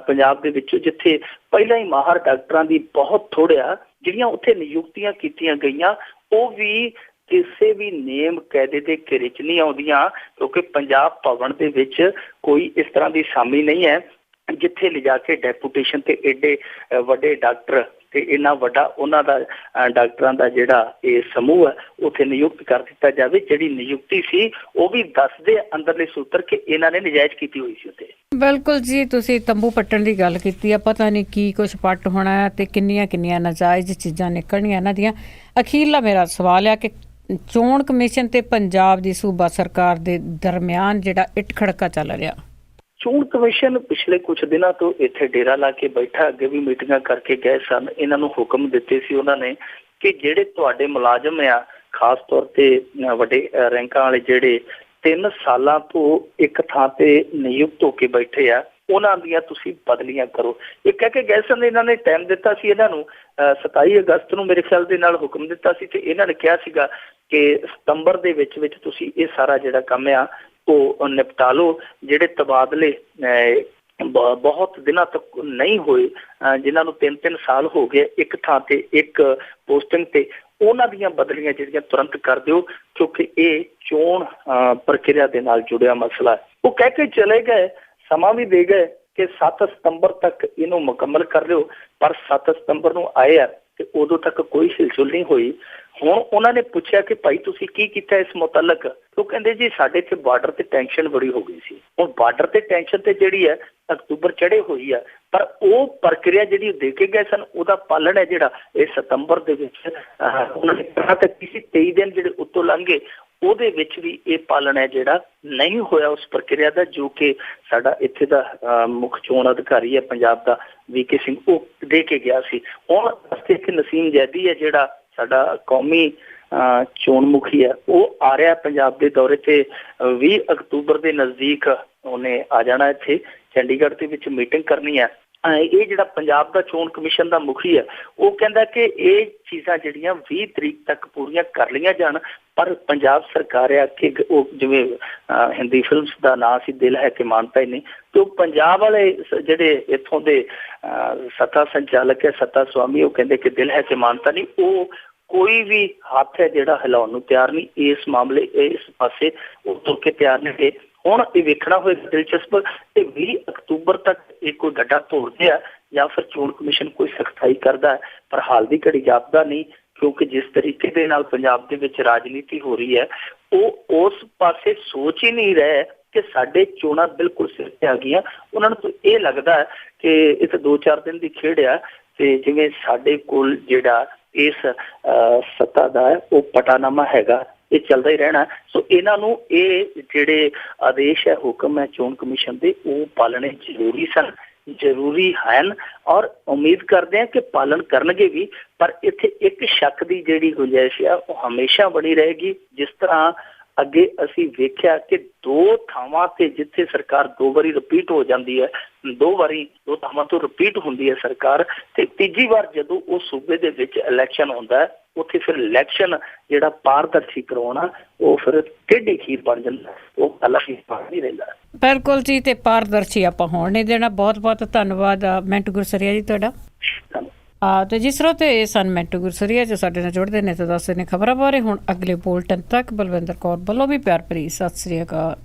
ਪੰਜਾਬ ਦੇ ਵਿੱਚੋਂ ਜਿੱਥੇ ਪਹਿਲਾਂ ਹੀ ਮਾਹਰ ਡਾਕਟਰਾਂ ਦੀ ਬਹੁਤ ਥੋੜ੍ਹਾ ਜਿਹੜੀਆਂ ਉੱਥੇ ਨਿਯੁਕਤੀਆਂ ਕੀਤੀਆਂ ਗਈਆਂ ਉਹ ਵੀ ਕਿਸੇ ਵੀ ਨੇਮ ਕਾਇਦੇ ਦੇ ਘੇਰੇ 'ਚ ਨਹੀਂ ਆਉਂਦੀਆਂ ਕਿਉਂਕਿ ਪੰਜਾਬ ਭਵਨ ਦੇ ਵਿੱਚ ਕੋਈ ਇਸ ਤਰ੍ਹਾਂ ਦੀ ਸਾਮੀ ਨਹੀਂ ਹੈ ਜਿੱਥੇ ਲਿਜਾ ਕੇ ਡੈਪੂਟੇਸ਼ਨ ਤੇ ਏਡੇ ਵੱਡੇ ਡਾਕਟਰ ਤੇ ਇੰਨਾ ਵੱਡਾ ਉਹਨਾਂ ਦਾ ਡਾਕਟਰਾਂ ਦਾ ਜਿਹੜਾ ਇਹ ਸਮੂਹ ਹੈ ਉੱਥੇ ਨਿਯੁਕਤ ਕਰ ਦਿੱਤਾ ਜਾਵੇ। ਜਿਹੜੀ ਨਿਯੁਕਤੀ ਸੀ ਉਹ ਵੀ ਦੱਸਦੇ ਅੰਦਰਲੇ ਸੂਤਰ ਕਿ ਇਹਨਾਂ ਨੇ ਨਜਾਇਜ਼ ਕੀਤੀ ਹੋਈ ਸੀ ਉੱਥੇ। ਬਿਲਕੁਲ ਜੀ, ਤੁਸੀਂ ਤੰਬੂ ਪੱਟਣ ਦੀ ਗੱਲ ਕੀਤੀ ਆ, ਪਤਾ ਨਹੀਂ ਕੀ ਕੁਛ ਪੱਟ ਹੋਣਾ ਹੈ ਤੇ ਕਿੰਨੀਆਂ ਨਾਜਾਇਜ਼ ਚੀਜ਼ਾਂ ਨਿਕਲਣੀਆਂ ਇਹਨਾਂ ਦੀਆਂ। ਅਖੀਰਲਾ ਮੇਰਾ ਸਵਾਲ ਆ ਕਿ ਚੋਣ ਕਮਿਸ਼ਨ ਤੇ ਪੰਜਾਬ ਦੀ ਸੂਬਾ ਸਰਕਾਰ ਦੇ ਦਰਮਿਆਨ ਜਿਹੜਾ ਇੱਟ ਖੜਕਾ ਚੱਲ ਰਿਹਾ, ਚੋਣ ਕਮਿਸ਼ਨ ਪਿਛਲੇ ਕੁਝ ਦਿਨਾਂ ਤੋਂ ਇੱਥੇ ਡੇਰਾ ਲਾ ਕੇ ਬੈਠਾ, ਅੱਗੇ ਵੀ ਮੀਟਿੰਗਾਂ ਕਰਕੇ ਗਏ ਸਨ। ਇਹਨਾਂ ਨੂੰ ਹੁਕਮ ਦਿੱਤੇ ਸੀ ਉਹਨਾਂ ਨੇ ਕਿ ਜਿਹੜੇ ਤੁਹਾਡੇ ਮੁਲਾਜ਼ਮ ਆ ਖਾਸ ਤੌਰ ਤੇ ਵੱਡੇ ਰੈਂਕਾਂ ਵਾਲੇ ਜਿਹੜੇ 3 ਸਾਲਾਂ ਤੋਂ ਇੱਕ ਥਾਂ ਤੇ ਨਿਯੁਕਤ ਹੋ ਕੇ ਬੈਠੇ ਆ, ਉਹਨਾਂ ਦੀਆਂ ਤੁਸੀਂ ਬਦਲੀਆਂ ਕਰੋ। ਇਹ ਕਹਿ ਕੇ ਗਏ ਸਨ, ਇਹਨਾਂ ਨੇ ਟਾਈਮ ਦਿੱਤਾ ਸੀ ਇਹਨਾਂ ਨੂੰ 27 ਅਗਸਤ ਨੂੰ ਮੇਰੇ ਖਿਆਲ ਦੇ ਨਾਲ ਹੁਕਮ ਦਿੱਤਾ ਸੀ, ਤੇ ਇਹਨਾਂ ਨੇ ਕਿਹਾ ਸੀਗਾ ਕਿ ਸਤੰਬਰ ਦੇ ਵਿੱਚ ਤੁਸੀਂ ਇਹ ਸਾਰਾ ਜਿਹੜਾ ਕੰਮ ਆ ਉਹ ਨਿਪਟਾ ਲਓ। ਜਿਹੜੇ ਤਬਾਦਲੇ ਬਹੁਤ ਦਿਨਾਂ ਤੱਕ ਨਹੀਂ ਹੋਏ, ਜਿਨ੍ਹਾਂ ਨੂੰ 3-3 ਸਾਲ ਹੋ ਗਏ ਇੱਕ ਥਾਂ ਤੇ ਇੱਕ ਪੋਸਟਿੰਗ ਤੇ, ਉਹਨਾਂ ਦੀਆਂ ਬਦਲੀਆਂ ਜਿਹੜੀਆਂ ਤੁਰੰਤ ਕਰ ਦਿਓ, ਕਿਉਂਕਿ ਇਹ ਚੋਣ ਪ੍ਰਕਿਰਿਆ ਦੇ ਨਾਲ ਜੁੜਿਆ ਮਸਲਾ ਹੈ। ਉਹ ਕਹਿ ਕੇ ਚਲੇ ਗਏ, ਸਮਾਂ ਵੀ ਦੇ ਗਏ ਕਿ 7 ਸਤੰਬਰ ਤੱਕ ਇਹਨੂੰ ਮੁਕੰਮਲ ਕਰ ਲਿਓ, ਪਰ 7 ਸਤੰਬਰ ਨੂੰ ਆਏ ਆ ਤੇ ਉਦੋਂ ਤੱਕ ਕੋਈ ਹਿਲਜੁਲ ਨਹੀਂ ਹੋਈ। ਹੁਣ ਉਹਨਾਂ ਨੇ ਪੁੱਛਿਆ ਕਿ ਭਾਈ ਤੁਸੀਂ ਕੀ ਕੀਤਾ ਇਸ ਮੁਤਲਕ? ਉਹ ਕਹਿੰਦੇ ਜੀ ਸਾਡੇ ਇੱਥੇ ਬਾਰਡਰ ਤੇ ਟੈਨਸ਼ਨ ਬੜੀ ਹੋ ਗਈ ਸੀ। ਹੁਣ ਬਾਰਡਰ ਤੇ ਟੈਨਸ਼ਨ ਤੇ ਜਿਹੜੀ ਹੈ ਅਕਤੂਬਰ ਚੜ੍ਹੇ ਹੋਈ ਆ, ਪਰ ਉਹ ਪ੍ਰਕਿਰਿਆ ਜਿਹੜੀ ਦੇ ਕੇ ਗਏ ਸਨ ਉਹਦਾ ਪਾਲਣ ਹੈ ਜਿਹੜਾ ਇਹ ਸਤੰਬਰ ਦੇ ਵਿੱਚ ਉਹਨਾਂ ਨੇ ਕਿਹਾ ਕਿ ਕਿਸੇ 23 ਦਿਨ ਜਿਹੜੇ ਉੱਤੋਂ ਲੰਘੇ ਉਹਦੇ ਵਿੱਚ ਵੀ ਇਹ ਪਾਲਣ ਹੈ ਜਿਹੜਾ ਨਹੀਂ ਹੋਇਆ ਉਸ ਪ੍ਰਕਿਰਿਆ ਦਾ, ਜੋ ਕਿ ਸਾਡਾ ਇੱਥੇ ਦਾ ਮੁੱਖ ਚੋਣ ਅਧਿਕਾਰੀ ਹੈ ਪੰਜਾਬ ਦਾ VK ਸਿੰਘ, ਉਹ ਦੇ ਕੇ ਗਿਆ ਸੀ। ਹੁਣ ਇੱਥੇ ਨਸੀਮ ਜੈਦੀ ਹੈ ਜਿਹੜਾ ਸਾਡਾ ਕੌਮੀ ਚੋਣ ਮੁਖੀ ਹੈ, ਉਹ ਆ ਰਿਹਾ ਪੰਜਾਬ ਦੇ ਦੌਰੇ ਤੇ। 20 ਅਕਤੂਬਰ ਦੇ ਨਜ਼ਦੀਕ ਉਹਨੇ ਆ ਜਾਣਾ ਇੱਥੇ ਚੰਡੀਗੜ੍ਹ ਦੇ ਵਿੱਚ ਮੀਟਿੰਗ ਕਰਨੀ ਹੈ। ਇਹ ਜਿਹੜਾ ਪੰਜਾਬ ਦਾ ਚੋਣ ਕਮਿਸ਼ਨ ਦਾ ਮੁਖੀ ਹੈ, ਉਹ ਕਹਿੰਦਾ ਕਿ ਇਹ ਚੀਜ਼ਾਂ ਜਿਹੜੀਆਂ 20 ਤਰੀਕ ਤੱਕ ਪੂਰੀਆਂ ਕਰ ਲਈਆਂ ਜਾਣ, ਪਰ ਪੰਜਾਬ ਸਰਕਾਰ ਆ ਕਿ ਉਹ ਜਿਵੇਂ ਹਿੰਦੀ ਫਿਲਮਸ ਦਾ ਨਾਂ ਸੀ ਦਿਲ ਹੈ ਕਿ ਮਾਨਤਾ ਹੀ ਨਹੀਂ, ਤੇ ਉਹ ਪੰਜਾਬ ਵਾਲੇ ਜਿਹੜੇ ਇੱਥੋਂ ਦੇ ਸੱਤਾ ਸੰਚਾਲਕ ਹੈ, ਸੱਤਾ ਸਵਾਮੀ, ਉਹ ਕਹਿੰਦੇ ਕਿ ਦਿਲ ਹੈ ਕਿ ਮਾਨਤਾ ਨਹੀਂ। ਉਹ ਕੋਈ ਵੀ ਹੱਥ ਹੈ ਜਿਹੜਾ ਹਿਲਾਉਣ ਨੂੰ ਤਿਆਰ ਨਹੀਂ ਇਸ ਮਾਮਲੇ, ਇਸ ਪਾਸੇ ਉਹ ਤੁਰ ਕੇ ਤਿਆਰ ਨਹੀਂ ਗਏ। ਹੁਣ ਇਹ ਵੇਖਣਾ ਹੋਏਗਾ ਦਿਲਚਸਪ ਕਿ 20 ਅਕਤੂਬਰ ਤੱਕ ਇਹ ਕੋਈ ਗੱਡਾ ਤੋੜਦੇ ਆ ਜਾਂ ਫਿਰ ਚੋਣ ਕਮਿਸ਼ਨ ਕੋਈ ਸਖਤਾਈ ਕਰਦਾ ਹੈ, ਪਰ ਹਾਲ ਦੀ ਘੜੀ ਜਾਪਦਾ ਨਹੀਂ, ਕਿਉਂਕਿ ਜਿਸ ਤਰੀਕੇ ਦੇ ਨਾਲ ਪੰਜਾਬ ਦੇ ਵਿੱਚ ਰਾਜਨੀਤੀ ਹੋ ਰਹੀ ਹੈ ਉਹ ਉਸ ਪਾਸੇ ਸੋਚ ਹੀ ਨਹੀਂ ਰਹੇ ਕਿ ਸਾਡੇ ਚੋਣਾਂ ਬਿਲਕੁਲ ਸਿਰ ਤੇ ਆ ਗਈਆਂ। ਉਹਨਾਂ ਨੂੰ ਇਹ ਲੱਗਦਾ ਹੈ ਕਿ ਇਹ ਤਾਂ 2-4 ਦਿਨ ਦੀ ਖੇਡ ਆ, ਤੇ ਜਿਵੇਂ ਸਾਡੇ ਕੋਲ ਜਿਹੜਾ ਇਸ ਸੱਤਾ ਦਾ ਉਹ ਪਟਾਨਾਮਾ ਹੈਗਾ, ਇਹ ਚੱਲਦਾ ਹੀ ਰਹਿਣਾ। ਸੋ ਇਹਨਾਂ ਨੂੰ ਇਹ ਜਿਹੜੇ ਆਦੇਸ਼ ਹੈ, ਹੁਕਮ ਹੈ ਚੋਣ ਕਮਿਸ਼ਨ ਦੇ, ਉਹ ਪਾਲਣੇ ਜ਼ਰੂਰੀ ਸਨ, ਜ਼ਰੂਰੀ ਹਨ, ਔਰ ਉਮੀਦ ਕਰਦੇ ਹਾਂ ਕਿ ਪਾਲਣ ਕਰਨਗੇ ਵੀ। ਪਰ ਇੱਥੇ ਇੱਕ ਸ਼ੱਕ ਦੀ ਜਿਹੜੀ ਗੁੰਜਾਇਸ਼ ਆ ਉਹ ਹਮੇਸ਼ਾ ਬਣੀ ਰਹੇਗੀ। ਜਿਸ ਤਰ੍ਹਾਂ ਅੱਗੇ ਅਸੀਂ ਵੇਖਿਆ ਕਿ 2 ਥਾਵਾਂ ਤੇ ਜਿੱਥੇ ਸਰਕਾਰ 2 ਵਾਰੀ ਰਿਪੀਟ ਹੋ ਜਾਂਦੀ ਹੈ, 2 ਥਾਵਾਂ ਤੋਂ ਰਿਪੀਟ ਹੁੰਦੀ ਹੈ ਸਰਕਾਰ, ਤੇ ਤੀਜੀ ਵਾਰ ਜਦੋਂ ਉਹ ਸੂਬੇ ਦੇ ਵਿੱਚ ਇਲੈਕਸ਼ਨ ਹੁੰਦਾ ਹੈ, ਉੱਥੇ ਫਿਰ ਇਲੈਕਸ਼ਨ ਜਿਹੜਾ ਪਾਰਦਰਸ਼ੀ ਕਰਵਾਉਣਾ ਉਹ ਫਿਰ ਟੇਢੀ ਖੀਰ ਬਣ ਜਾਂਦਾ, ਉਹ ਅਲੱਗ ਹੀ ਨਹੀਂ ਰਹਿੰਦਾ। ਬਿਲਕੁਲ ਜੀ, ਤੇ ਪਾਰਦਰਸ਼ੀ ਆਪਾਂ ਹੋਣ ਨਹੀਂ ਦੇਣਾ। ਬਹੁਤ ਬਹੁਤ ਧੰਨਵਾਦ ਮਿੰਟੂ ਗੁਰਸਰੀਆ ਜੀ ਤੁਹਾਡਾ। ਤੇ ਜਿਸ ਤਰ੍ਹਾਂ ਤੇ ਸਨ ਮਿੰਟੂ ਗੁਰਸਰੀਆ ਜੋ ਸਾਡੇ ਨਾਲ ਜੁੜਦੇ ਨੇ ਤੇ ਦੱਸਦੇ ਨੇ ਖਬਰਾਂ ਬਾਰੇ। ਹੁਣ ਅਗਲੇ ਬੁਲਟਨ ਤੱਕ ਬਲਵਿੰਦਰ ਕੌਰ ਵੱਲੋਂ ਵੀ ਪਿਆਰ ਭਰੀ ਸਤਿ ਸ੍ਰੀ ਅਕਾਲ।